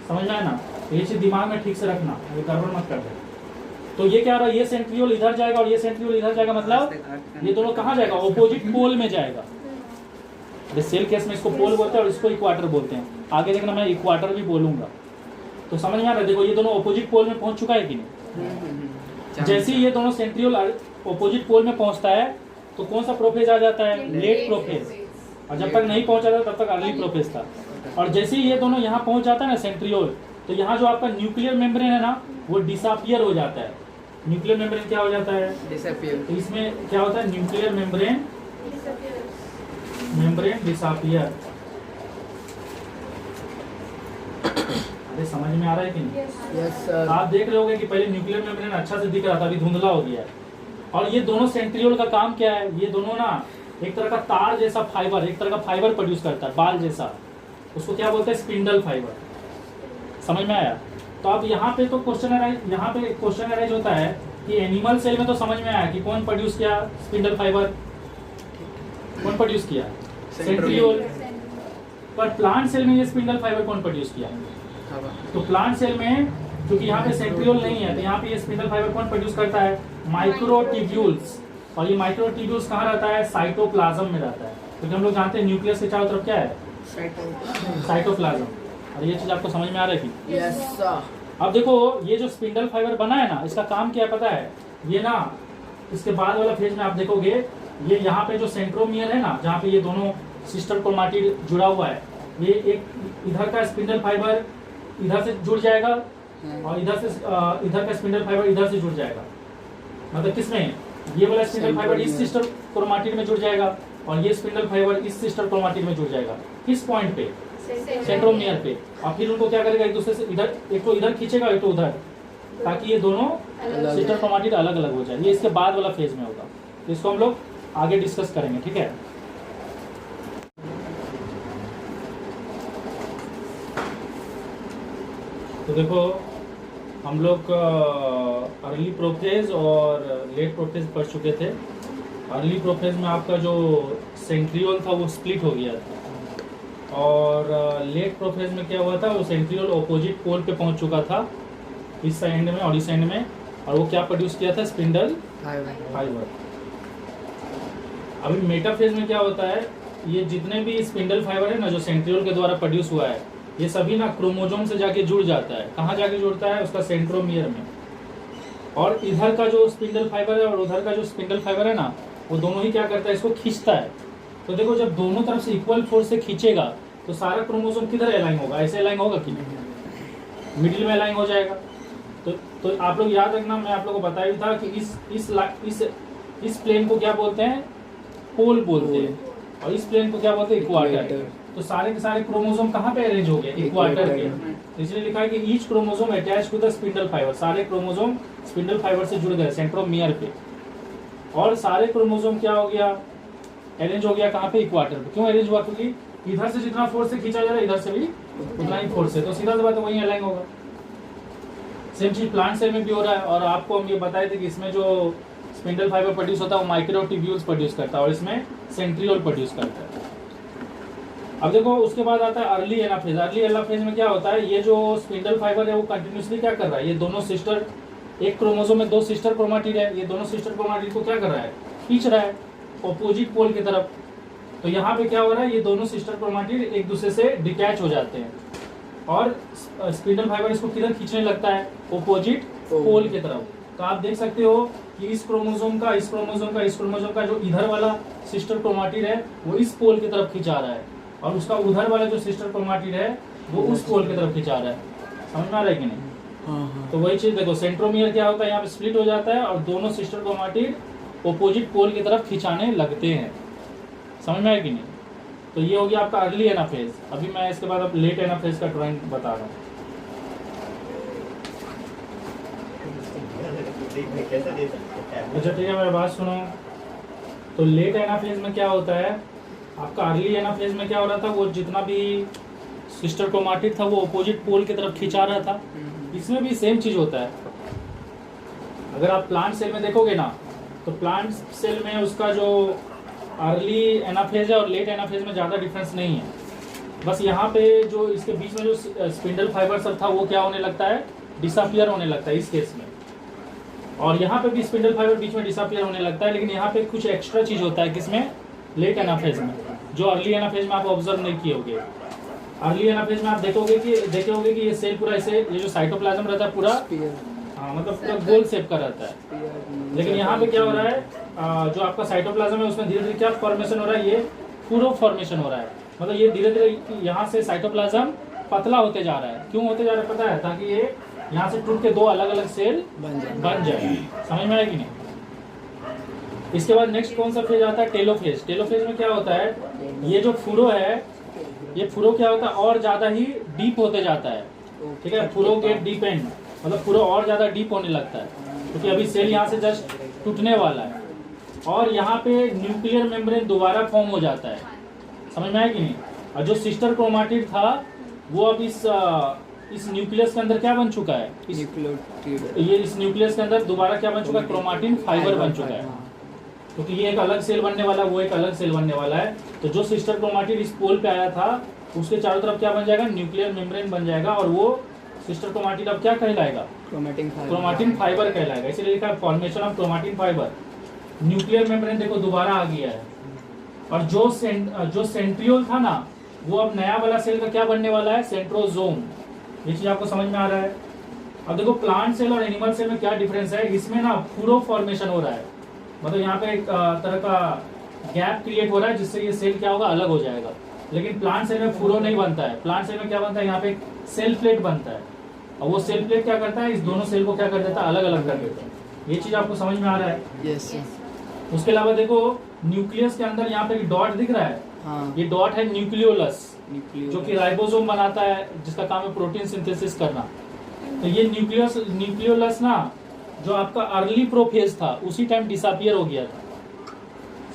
समझ में आया ना? ये चीज दिमाग में ठीक से रखना, ये गड़बड़ मत कर दे। तो ये क्या हो रहा है? ये सेंट्रियोल इधर जाएगा और ये सेंट्रियोल इधर जाएगा, मतलब ये दोनों कहाँ जाएगा? ऑपोजिट पोल में जाएगा। सेल केस में इसको पोल बोलते हैं और इसको इक्वाटर बोलते हैं। आगे देखना मैं इक्वाटर भी बोलूंगा, तो समझ में आ रहा है? देखो ये दोनों ऑपोजिट पोल में पहुंच चुका है कि नहीं? जैसे ही ये दोनों सेंट्रियोल ऑपोजिट पोल में पहुंचता है तो कौन सा प्रोफेज आ जाता है? Late prophase. और जब तक नहीं पहुंचा था तब तक अर्ली प्रोफेज था। और जैसे ही ये दोनों यहाँ पहुंच जाता है ना सेंट्रियोल, तो यहाँ जो आपका न्यूक्लियर मेम्ब्रेन है ना वो डिसअपियर हो जाता है। न्यूक्लियर मेम्ब्रेन क्या हो जाता है? डिसअपियर। तो इसमें क्या होता है? Nuclear membrane disappear. अरे समझ में आ रहा है कि नहीं? Yes sir. आप देख रहे होंगे कि पहले न्यूक्लियर मेम्ब्रेन अच्छा से दिख रहा था, अभी धुंधला हो गया है। और ये दोनों सेंट्रियोल का काम क्या है? ये दोनों ना एक तरह का तार जैसा फाइबर, एक तरह का फाइबर प्रोड्यूस करता है, बाल जैसा। उसको क्या बोलते हैं? Spindle fibre. समझ में आया? तो अब यहाँ पे तो क्वेश्चन अराइज होता है कि एनिमल सेल में तो समझ में आया कि कौन प्रोड्यूस किया स्पिंडल फाइबर? कौन प्रोड्यूस किया? सेंट्रियोल। पर प्लांट सेल में ये स्पिंडल फाइबर कौन प्रोड्यूस किया? तो प्लांट सेल में क्योंकि यहाँ पे सेंट्रियोल नहीं है, तो यहाँ पे ये स्पिंडल फाइबर कौन प्रोड्यूस करता है? माइक्रोट्यूब्यूल्स। और ये माइक्रोट्यूब्यूल्स कहाँ रहता है? साइटोप्लाज्म में रहता है। क्योंकि हम लोग जानते हैं न्यूक्लियस के चारों तरफ क्या है? साइटोप्लाज्म। और ये चीज आपको समझ में आ रही थी? Yes sir. अब देखो ये जो स्पिंडल फाइबर बना है ना, इसका काम क्या पता है? ये ना इसके बाद वाला फेज में आप देखोगे, ये यहाँ पे जो सेंट्रोमियर है ना, जहाँ पे ये दोनों सिस्टर क्रोमाटिड जुड़ा हुआ है, ये एक इधर का स्पिंडल फाइबर इधर से जुड़ जाएगा और इधर का स्पिंडल फाइबर इधर से जुड़ जाएगा। मतलब किसमें? ये वाला स्पिंडल फाइबर इस सिस्टर क्रोमाटिड में जुड़ जाएगा और ये स्पिंडल फाइबर इस सिस्टर क्रोमाटिड में जुड़ जाएगा। किस पॉइंट पे? सेंट्रोमियर पे। और फिर उनको क्या करेगा? एक दूसरे से इधर, एक तो इधर खींचेगा एक तो उधर, ताकि ये दोनों सिस्टर क्रोमाटिड अलग अलग हो जाए। ये इसके बाद वाला फेज में होगा, तो इसको हम लोग आगे डिस्कस करेंगे, ठीक है? देखो हम लोग अर्ली प्रोफेज और लेट प्रोफेज पढ़ चुके थे। अर्ली प्रोफेज में आपका जो सेंट्रियोल था वो स्प्लिट हो गया था, और लेट प्रोफेज में क्या हुआ था, वो सेंट्रियोल ऑपोजिट पोल पे पहुंच चुका था, इस एंड में और इस एंड में, और वो क्या प्रोड्यूस किया था, स्पिंडल फाइबर। अभी मेटाफेज में क्या होता है, ये जितने भी स्पिंडल फाइबर है ना जो सेंट्रियोल के द्वारा प्रोड्यूस हुआ है, ये सभी ना क्रोमोजोम से जाके जुड़ जाता है। कहाँ जाके जुड़ता है, उसका सेंट्रोमियर में। और इधर का जो स्पिंडल फाइबर है और उधर का जो स्पिंडल फाइबर है ना, वो दोनों ही क्या करता है, इसको खींचता है। तो देखो जब दोनों तरफ से इक्वल फोर्स से खींचेगा तो सारा क्रोमोसोम किधर अलाइन होगा, ऐसे अलाइन होगा कि नहीं, मिडिल में अलाइन हो जाएगा। तो आप लोग याद रखना, मैं आप लोगों को बताया था कि इस प्लेन को क्या बोलते हैं, पोल बोलते हैं, और इस प्लेन को क्या बोलते हैं, इक्वाटर। तो सारे के सारे क्रोमोसोम कहाँ पे अरेंज हो गए, इक्वाटर के। इसलिए लिखा है कि each chromosome attach to the spindle fibre, सारे क्रोमोसोम स्पिंडल फाइबर से जुड़ गए सेंट्रोमियर पे। और सारे क्रोमोसोम क्या हो गया, अरेंज हो गया कहाँ पे, इक्वाटर पे। क्यों अरेंज हुआ, क्योंकि इधर से जितना फोर्स से खींचा जा रहा है इधर से भी उतना ही फोर्स है, तो सीधा सी बात है वही अलाइन होगा। सेम चीज प्लांट सेल में भी हो रहा है। और आपको हम ये बताए थे कि इसमें जो स्पिंडल फाइबर प्रोड्यूस होता है वो माइक्रोट्यूब्यूल्स प्रोड्यूस करता है, और इसमें सेंट्रियोल प्रोड्यूस करता है। अब देखो उसके बाद आता है अर्ली एनाफेज। अर्ली एनाफेज में क्या होता है, ये जो स्पिंडल फाइबर है वो कंटिन्यूसली क्या कर रहा है, ये दोनों सिस्टर, एक क्रोमोसोम में 2 सिस्टर क्रोमाटिड है, ये दोनों सिस्टर क्रोमाटिड को क्या कर रहा है, खींच रहा है ऑपोजिट पोल की तरफ। तो यहाँ पे क्या हो रहा है, ये दोनों सिस्टर क्रोमाटिड एक दूसरे से डिटैच हो जाते हैं, और स्पिंडल फाइबर इसको किधर खींचने लगता है, ऑपोजिट पोल की तरफ। तो आप देख सकते हो कि इस क्रोमोसोम का इस क्रोमोसोम का इस क्रोमोसोम का जो इधर वाला सिस्टर क्रोमाटिड है वो इस पोल की तरफ खिंचा रहा है, और उसका उधर वाला जो सिस्टर क्रोमाटिड है वो उस पोल की तरफ खिंचा रहा है। समझ में आ रहा है कि नहीं? हाँ। तो वही चीज देखो, सेंट्रोमियर क्या होता है, यहाँ पे स्प्लिट हो जाता है और दोनों सिस्टर क्रोमाटिड ऑपोजिट पोल की तरफ खिंचाने लगते हैं। समझ में आया कि नहीं? तो ये हो गया आपका अर्ली एनाफेज। अभी मैं इसके बाद अब लेट एनाफेज का ड्राइंग बता रहा हूँ। अच्छा ठीक है, मेरी बात सुनो। तो लेट एनाफेज में क्या होता है, आपका अर्ली एनाफेज में क्या हो रहा था, वो जितना भी सिस्टर क्रोमाटिड था वो ऑपोजिट पोल की तरफ खिंचा रहा था। इसमें भी सेम चीज होता है। अगर आप प्लांट सेल में देखोगे ना, तो प्लांट सेल में उसका जो अर्ली एनाफेज है और लेट एनाफेज में ज़्यादा डिफरेंस नहीं है। बस यहाँ पे जो इसके बीच में जो स्पिंडल फाइबर सब था वो क्या होने लगता है, डिसअपियर होने लगता है इस केस में। और यहाँ पे भी स्पिंडल फाइबर बीच में डिसअपियर होने लगता है, लेकिन यहाँ पे कुछ एक्स्ट्रा चीज होता है किसमें, लेट एनाफेज में, जो अर्ली एनाफेज में आप ऑब्जर्व नहीं किए होंगे। अर्ली एनाफेज में आप देखे होगे कि ये सेल पूरा ऐसे, ये जो साइटोप्लाज्म रहता है पूरा, हाँ मतलब पूरा गोल शेप का रहता है। लेकिन यहाँ पे क्या हो रहा है, जो आपका साइटोप्लाज्म है उसमें धीरे धीरे क्या फॉर्मेशन हो रहा है, ये फूरो फॉर्मेशन हो रहा है। मतलब ये धीरे धीरे यहाँ से साइटोप्लाज्म पतला होते जा रहा है। क्यों होते जा रहा है पता है, ताकि ये यहाँ से टूट के 2 अलग अलग सेल बन जाए। समझ में आया कि नहीं? इसके बाद नेक्स्ट कौन सा फेज आता है, टेलोफेज। टेलोफेज में क्या होता है, ये जो फूरो है, ये फूरो क्या होता है, और ज्यादा ही डीप होते जाता है। ठीक है, फूरो गेट डीप एंड, मतलब फूरो और ज्यादा डीप होने लगता है, क्योंकि अभी सेल यहाँ से जस्ट टूटने वाला है, और यहाँ पे न्यूक्लियर मेम्ब्रेन दोबारा फॉर्म हो जाता है। समझ में आया कि नहीं? और जो सिस्टर क्रोमाटिड था वो अब इस न्यूक्लियस के अंदर क्या बन चुका है, इस न्यूक्लियस के अंदर दोबारा क्या बन चुका है, क्रोमाटिन फाइबर बन चुका है। क्योंकि ये एक अलग सेल बनने वाला है, वो एक अलग सेल बनने वाला है। तो जो सिस्टर क्रोमाटिड इस पोल पे आया था उसके चारों तरफ क्या बन जाएगा, न्यूक्लियर मेम्ब्रेन बन जाएगा, और वो सिस्टर क्रोमाटिड अब क्या कहलाएगा, क्रोमाटिन फाइबर कहलाएगा। इसीलिए लिखा है formation of chromatin fibre. Nuclear membrane देखो दोबारा आ गया है, और जो सेंट्रियोल था ना, वो अब नया वाला सेल का क्या बनने वाला है, सेंट्रोजोम। ये चीज आपको समझ में आ रहा है? अब देखो प्लांट सेल और एनिमल सेल में क्या डिफरेंस है, इसमें ना फूरो फॉर्मेशन हो रहा है, मतलब यहाँ पे एक तरह का गैप क्रिएट हो रहा है जिससे ये सेल क्या होगा, अलग हो जाएगा। लेकिन प्लांट सेल में फूरो नहीं बनता है। प्लांट सेल में क्या बनता है, यहाँ पे एक सेल प्लेट बनता है, और वो सेल प्लेट क्या करता है, इस दोनों सेल को क्या कर देता है, अलग अलग कर देता है। ये चीज आपको समझ में आ रहा है? यस। उसके अलावा देखो न्यूक्लियस के अंदर यहाँ पे डॉट दिख रहा है, हाँ। ये डॉट है न्यूक्लियोलस, जो कि राइबोसोम बनाता है, जिसका काम है प्रोटीन सिंथेसिस करना। तो ये न्यूक्लियोलस ना, जो आपका अर्ली प्रोफेज था उसी टाइम डिसअपियर हो गया था।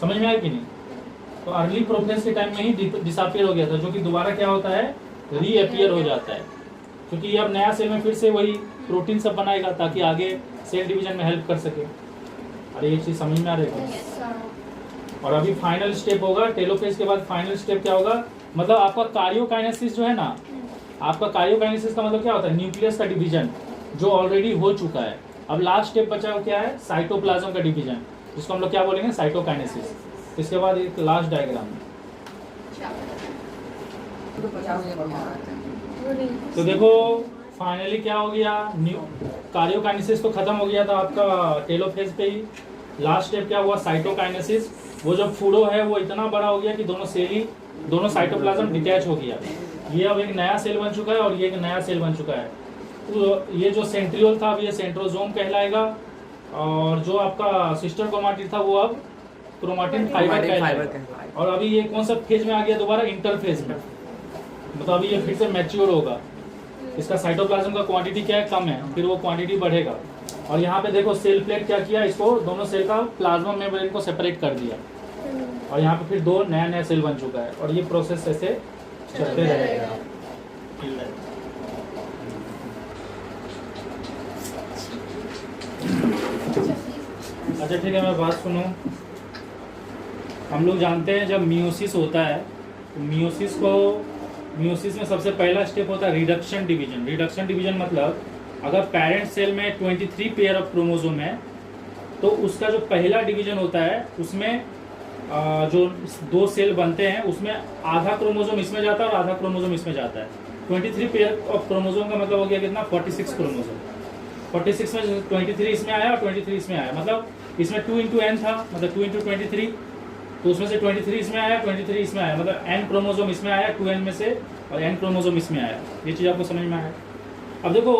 समझ में आया कि नहीं? तो अर्ली प्रोफेज के टाइम में ही डिसअपियर हो गया था, जो कि दोबारा क्या होता है, रीअपियर हो जाता है। क्योंकि ये अब नया सेल में फिर से वही प्रोटीन सब बनाएगा ताकि आगे सेल डिवीजन में हेल्प कर सके। अरे ये चीज़ समझ में आ रही है। और अभी फाइनल स्टेप होगा टेलोफेज के बाद। फाइनल स्टेप क्या होगा, मतलब आपका कार्योकाइनेसिस जो है ना, आपका कार्योकाइनेसिस का मतलब क्या होता है, न्यूक्लियस का डिवीजन जो ऑलरेडी हो चुका है। अब लास्ट स्टेप बचा हुआ क्या है, साइटोप्लाज्म का डिवीजन, जिसको हम लोग क्या बोलेंगे, साइटोकाइनेसिस। इसके बाद एक लास्ट डायग्राम। तो देखो फाइनली क्या हो गया, कार्योकाइनेसिस तो खत्म हो गया था आपका टेलोफेज पे ही। लास्ट स्टेप क्या हुआ, साइटोकाइनेसिस। वो जो फूडो है वो इतना बड़ा हो गया कि दोनों साइटोप्लाज्म डिटैच हो गया। ये अब एक नया सेल बन चुका है और ये एक नया सेल बन चुका है। तो ये जो सेंट्रियोल था अब ये सेंट्रोजोम कहलाएगा, और जो आपका सिस्टर क्रोमाटिन था वो अब क्रोमाटिन फाइबर कहलाएगा। और अभी ये कौन सा फेज में आ गया, दोबारा इंटरफेज में। मतलब अभी ये फिर से मैच्योर होगा। इसका साइटोप्लाज्म का क्वांटिटी क्या है, कम है, फिर वो क्वांटिटी बढ़ेगा। और यहाँ पे देखो सेल प्लेट क्या किया, इसको दोनों सेल का प्लाज्मा मेम्ब्रेन को सेपरेट कर दिया, और यहाँ पे फिर दो नया नया सेल बन चुका है। और ये प्रोसेस ऐसे चलते रहेगा। अच्छा ठीक है, मैं बात सुनो। हम लोग जानते हैं जब मियोसिस होता है तो मियोसिस में सबसे पहला स्टेप होता है रिडक्शन डिवीजन। रिडक्शन डिवीजन मतलब अगर पेरेंट सेल में 23 पेयर ऑफ क्रोमोसोम है तो उसका जो पहला डिवीजन होता है उसमें जो दो सेल बनते हैं उसमें आधा क्रोमोसोम इसमें जाता है और आधा क्रोमोसोम इसमें जाता है। 23 पेयर ऑफ क्रोमोसोम का मतलब हो गया कितना, 46 क्रोमोसोम। 46 में 23 इसमें आया और 23 इसमें आया, मतलब इसमें 2 × n था, मतलब 2 × 23, तो उसमें से 23 इसमें आया, 23 इसमें आया, मतलब n क्रोमोसोम इसमें आया 2n में से, और n क्रोमोसोम इसमें आया। ये चीज़ आपको समझ में आया। अब देखो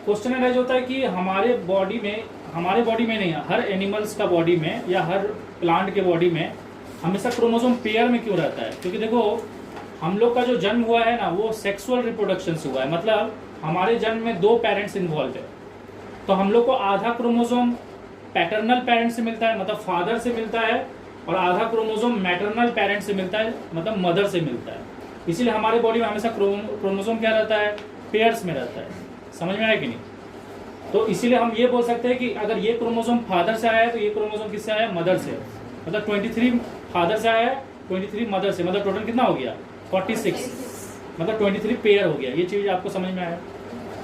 क्वेश्चन अराइज होता है कि हमारे बॉडी में नहीं, हर एनिमल्स का बॉडी में या हर प्लांट के बॉडी में हमेशा क्रोमोसोम पेयर में क्यों रहता है। क्योंकि देखो हम लोग का जो जन्म हुआ है ना वो सेक्सुअल रिप्रोडक्शन से हुआ है, मतलब हमारे जन्म में 2 पेरेंट्स इन्वॉल्व है। तो हम लोग को आधा क्रोमोसोम पैटर्नल पेरेंट से मिलता है, मतलब फादर से मिलता है, और आधा क्रोमोसोम मैटरनल पेरेंट से मिलता है, मतलब मदर से मिलता है। इसीलिए हमारे बॉडी में हमेशा क्रोमोसोम क्या रहता है, पेयर्स में रहता है। समझ में आया कि नहीं। तो इसीलिए हम ये बोल सकते हैं कि अगर ये क्रोमोसोम फादर से आया है तो ये क्रोमोसोम किससे आया है, मदर से। मतलब 23 फादर से आया है, 23 मदर से, मतलब टोटल कितना हो गया, 46, मतलब 23 पेयर हो गया। ये चीज आपको समझ में आया।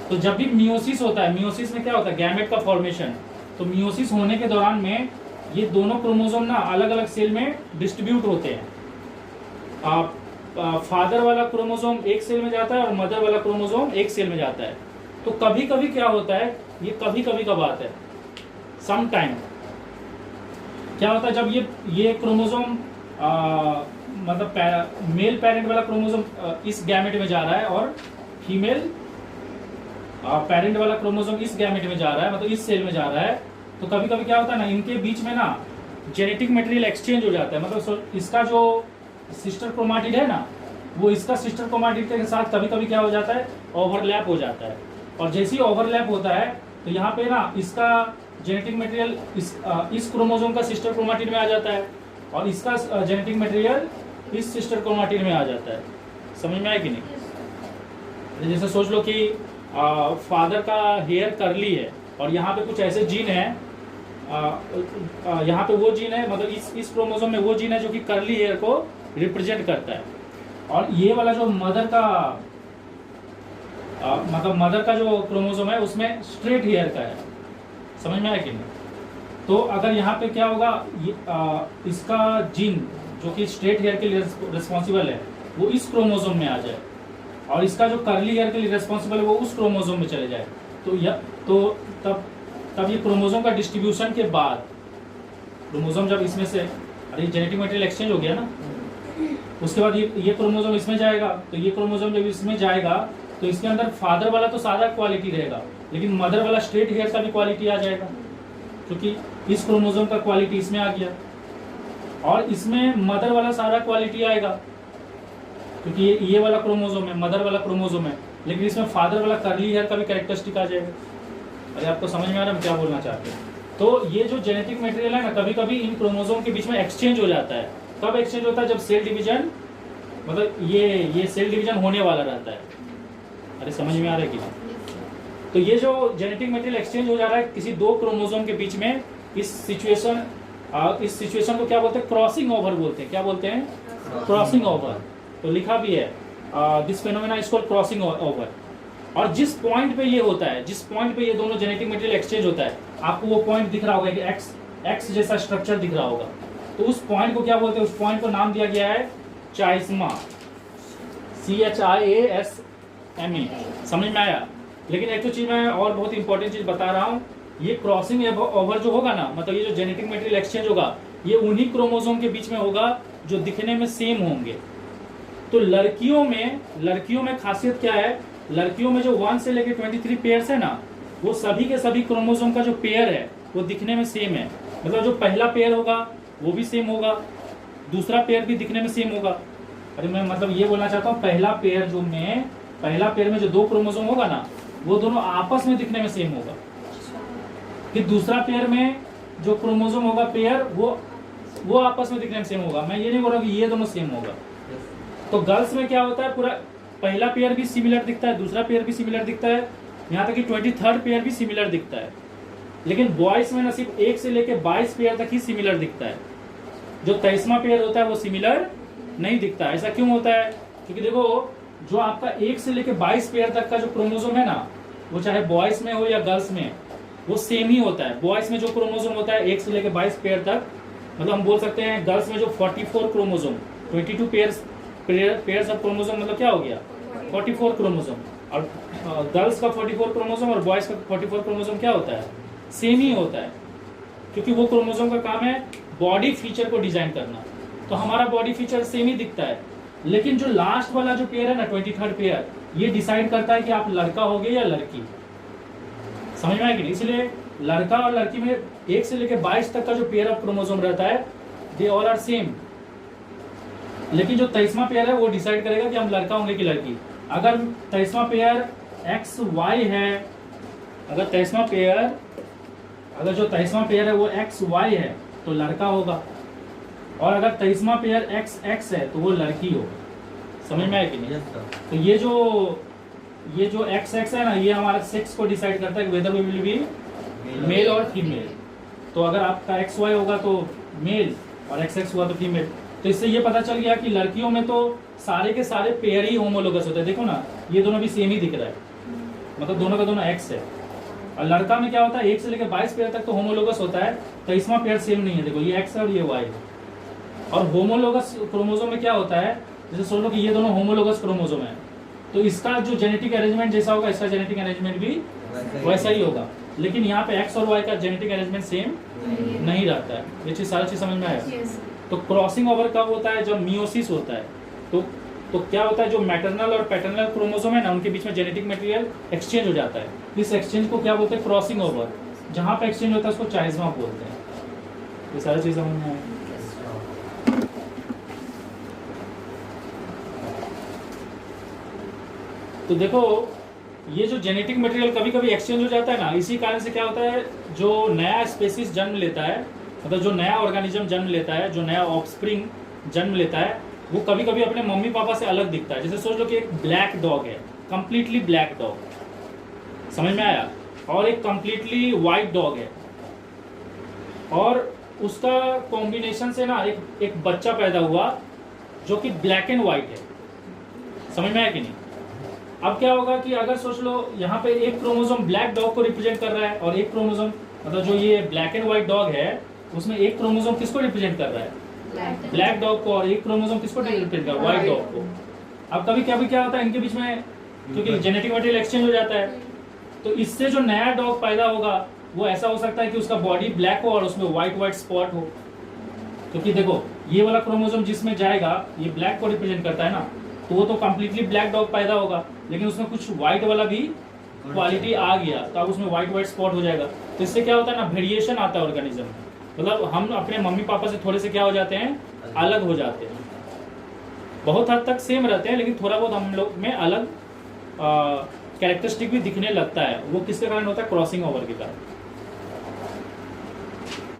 तो जब भी मियोसिस होता है, मियोसिस में क्या होता है, गैमेट का फॉर्मेशन। तो मियोसिस होने के दौरान में ये दोनों क्रोमोसोम ना अलग अलग सेल में डिस्ट्रीब्यूट होते हैं। फादर वाला क्रोमोसोम एक सेल में जाता है और मदर वाला क्रोमोसोम एक सेल में जाता है। तो कभी कभी क्या होता है, ये कभी कभी का बात है, सम टाइम क्या होता है जब ये क्रोमोसोम मतलब मेल पेरेंट वाला क्रोमोसोम इस गैमेट में जा रहा है और फीमेल पेरेंट वाला क्रोमोसोम इस गैमेट में जा रहा है, मतलब इस सेल में जा रहा है। तो कभी कभी क्या होता है ना, इनके बीच में ना जेनेटिक मटेरियल एक्सचेंज हो जाता है। मतलब इसका जो सिस्टर क्रोमाटिड है ना वो इसका सिस्टर क्रोमाटिड के साथ कभी कभी क्या हो जाता है, ओवरलैप हो जाता है। और जैसे ही ओवरलैप होता है तो यहाँ पे ना इसका जेनेटिक मटेरियल इस क्रोमोसोम का सिस्टर क्रोमाटिड में आ जाता है और इसका जेनेटिक मटेरियल इस सिस्टर क्रोमाटिड में आ जाता है। समझ में आया कि नहीं। जैसे सोच लो कि फादर का हेयर कर्ली है और यहाँ पे कुछ ऐसे जीन है, यहाँ पे वो जीन है, मतलब इस क्रोमोसोम में वो जीन है जो कि कर्ली हेयर को रिप्रेजेंट करता है। और ये वाला जो मदर का जो क्रोमोसोम है उसमें स्ट्रेट हेयर का है। समझ में आया कि नहीं। तो अगर यहाँ पे क्या होगा, इसका जीन जो कि स्ट्रेट हेयर के लिए रिस्पॉन्सिबल है वो इस क्रोमोसोम में आ जाए और इसका जो कर्ली हेयर के लिए रिस्पॉन्सिबल है वो उस क्रोमोसोम में चले जाए। तो तब ये क्रोमोसोम का डिस्ट्रीब्यूशन के बाद क्रोमोसोम जब इसमें से, अरे जेनेटिक मटेरियल एक्सचेंज हो गया ना, उसके बाद ये क्रोमोसोम इसमें जाएगा। तो ये क्रोमोसोम जब इसमें जाएगा तो इसके अंदर फादर वाला तो सादा क्वालिटी रहेगा लेकिन मदर वाला स्ट्रेट हेयर का भी क्वालिटी आ जाएगा, क्योंकि इस क्रोमोसोम का क्वालिटी इसमें आ गया और इसमें मदर वाला सारा क्वालिटी आएगा क्योंकि ये वाला क्रोमोसोम है, मदर वाला क्रोमोसोम है, लेकिन इसमें फादर वाला कर्ली हेयर का भी कैरेक्टरिस्टिक आ जाएगा। अरे आपको समझ में आ रहा है हम क्या बोलना चाहते हैं। तो ये जो जेनेटिक मटेरियल है ना कभी कभी इन क्रोमोसोम के बीच में एक्सचेंज हो जाता है। कब एक्सचेंज होता है, जब सेल डिवीजन, मतलब ये सेल डिवीजन होने वाला रहता है। अरे समझ में आ रहा है कि नहीं? तो ये जो जेनेटिक मटेरियल एक्सचेंज हो जा रहा है किसी दो क्रोमोसोम के बीच में, इस सिचुएशन को क्या बोलते हैं? क्रॉसिंग ओवर बोलते हैं। क्या बोलते हैं? Crossing over. तो लिखा भी है this phenomena is called crossing over. और जिस पॉइंट पे ये होता है, जिस पॉइंट पे ये दोनों जेनेटिक मटेरियल एक्सचेंज होता है, आपको वो पॉइंट दिख रहा होगा कि एक्स जैसा स्ट्रक्चर दिख रहा होगा। तो उस पॉइंट को क्या बोलते हैं? उस पॉइंट को नाम दिया गया है चाइस्मा, CHIASMA। समझ में आया? लेकिन एक तो चीज मैं और बहुत इंपॉर्टेंट चीज बता रहा हूँ, ये क्रॉसिंग ओवर जो होगा ना, मतलब ये जो जेनेटिक मटेरियल एक्सचेंज होगा, ये उन्हीं क्रोमोसोम के बीच में होगा जो दिखने में सेम होंगे। तो लड़कियों में खासियत क्या है? लड़कियों में जो 1 से लेकर 23 पेयर्स है ना, वो सभी के सभी क्रोमोसोम का जो पेयर है वो दिखने में सेम है। मतलब जो पहला पेयर होगा वो भी सेम होगा, दूसरा पेयर भी दिखने में सेम होगा। अरे मैं मतलब ये बोलना चाहता हूँ, पहला पेयर में जो 2 क्रोमोसोम होगा ना, वो दोनों आपस में दिखने में सेम होगा। फिर दूसरा पेयर में जो क्रोमोसोम होगा पेयर, वो आपस में दिखने में सेम होगा। मैं ये नहीं बोल रहा कि ये दोनों सेम होगा। तो गर्ल्स में क्या होता है, पूरा पहला पेयर भी सिमिलर दिखता है, दूसरा पेयर भी सिमिलर दिखता है, यहाँ तक कि 23rd पेयर भी सिमिलर दिखता है। लेकिन बॉयज में ना सिर्फ 1 से लेकर 22 पेयर तक ही सिमिलर दिखता है। जो 23वां पेयर होता है वो सिमिलर नहीं दिखता। ऐसा क्यों होता है? क्योंकि देखो, जो आपका 1 से लेकर 22 पेयर तक का जो क्रोमोसोम है ना, वो चाहे बॉयज में हो या गर्ल्स में, वो सेम ही होता है। बॉयज में जो क्रोमोसोम होता है 1 से लेकर 22 पेयर तक, मतलब हम बोल सकते हैं गर्ल्स में जो 44 क्रोमोसोम, 22 पेयर्स ऑफ क्रोमोसोम, मतलब क्या हो गया? 44 क्रोमोसोम। और गर्ल्स का 44 क्रोमोसोम और बॉयज का 44 क्रोमोसोम क्या होता है? सेम ही होता है। क्योंकि वो क्रोमोसोम का काम है बॉडी फीचर को डिजाइन करना। तो हमारा बॉडी फीचर सेम ही दिखता है। लेकिन जो लास्ट वाला जो पेयर है ना, 23rd पेयर, ये डिसाइड करता है कि आप लड़का होगे या लड़की। समझ में आया कि नहीं? इसलिए लड़का और लड़की में 1 से लेकर 22 तक का जो पेयर ऑफ क्रोमोसोम रहता है, दे ऑल आर सेम। लेकिन जो 23वां पेयर है वो डिसाइड करेगा कि हम लड़का होंगे कि लड़की। अगर 23वां पेयर XY है, अगर जो 23वां पेयर है वो XY है तो लड़का होगा, और अगर 23वां पेयर XX है तो वो लड़की होगा। समझ में आया कि नहीं? तो ये जो XX है ना, ये हमारा सेक्स को डिसाइड करता है कि whether we will be male और फीमेल। तो अगर आपका XY होगा तो मेल और XX हुआ तो फीमेल। तो इससे ये पता चल गया कि लड़कियों में तो सारे के सारे पेयर ही होमोलोगस होते हैं। देखो ना, ये दोनों भी सेम ही दिख रहा है, मतलब दोनों का दोनों X है। और लड़का में क्या होता है, 1 से लेकर 22 पेयर तक तो होमोलोगस होता है, 23वां पेयर सेम नहीं है। देखो, ये X है और ये Y है। और होमोलोगस क्रोमोसोम में क्या होता है, जैसे सोच लो कि ये दोनों होमोलोगस क्रोमोसोम है, तो इसका जो जेनेटिक अरेंजमेंट जैसा होगा, इसका जेनेटिक अरेंजमेंट भी वैसा ही होगा। लेकिन यहाँ पे X और Y का जेनेटिक अरेंजमेंट सेम नहीं रहता है। ये चीज सारी चीज समझ में आया? तो क्रॉसिंग ओवर कब होता है? जब मियोसिस होता है। तो क्या होता है, जो मैटरनल और पैटर्नल क्रोमोसोम है ना, उनके बीच में जेनेटिक मटेरियल एक्सचेंज हो जाता है। इस एक्सचेंज को क्या बोलते हैं? Crossing over. जहाँ पे एक्सचेंज होता है उसको चाइस्मा बोलते हैं। ये सारी चीज समझ में आया? तो देखो, ये जो जेनेटिक मटेरियल कभी कभी एक्सचेंज हो जाता है ना, इसी कारण से क्या होता है, जो नया स्पेसिस जन्म लेता है, मतलब जो नया ऑर्गेनिज्म जन्म लेता है, जो नया ऑफस्प्रिंग जन्म लेता है, वो कभी कभी अपने मम्मी पापा से अलग दिखता है। जैसे सोच लो कि एक ब्लैक डॉग है, कंप्लीटली ब्लैक डॉग, समझ में आया, और एक कंप्लीटली वाइट डॉग है, और उसका कॉम्बिनेशन से ना एक बच्चा पैदा हुआ जो कि ब्लैक एंड वाइट है। समझ में आया कि नहीं? अब क्या होगा कि अगर सोच लो यहाँ पे एक क्रोमोसोम ब्लैक डॉग को रिप्रेजेंट कर रहा है, और एक क्रोमोसोम, मतलब जो ये ब्लैक एंड व्हाइट डॉग है, उसमें एक क्रोमोसोम किसको रिप्रेजेंट कर रहा है? ब्लैक डॉग को। और एक क्रोमोसोम किसको रिप्रेजेंट कर रहा है? व्हाइट डॉग को। अब कभी क्या होता है इनके बीच में, क्योंकि जेनेटिक मटेरियल एक्सचेंज हो जाता है, तो इससे जो नया डॉग पैदा होगा वो ऐसा हो सकता है कि उसका बॉडी ब्लैक हो और उसमें व्हाइट स्पॉट हो। क्योंकि देखो, ये वाला क्रोमोसोम जिसमें जाएगा, ये ब्लैक को रिप्रेजेंट करता है ना, तो वो तो कम्प्लीटली ब्लैक डॉग पैदा होगा, लेकिन उसमें कुछ व्हाइट वाला भी क्वालिटी आ गया, तो अब उसमें व्हाइट स्पॉट हो जाएगा। तो इससे क्या होता है ना, वेरिएशन आता है ऑर्गेनिज्म में। मतलब हम अपने मम्मी पापा से थोड़े से क्या हो जाते हैं, अलग हो जाते हैं। बहुत हद तक सेम रहते हैं, लेकिन थोड़ा बहुत हम लोग में अलग कैरेक्टरिस्टिक भी दिखने लगता है। वो किसके कारण होता है? क्रॉसिंग ओवर के कारण।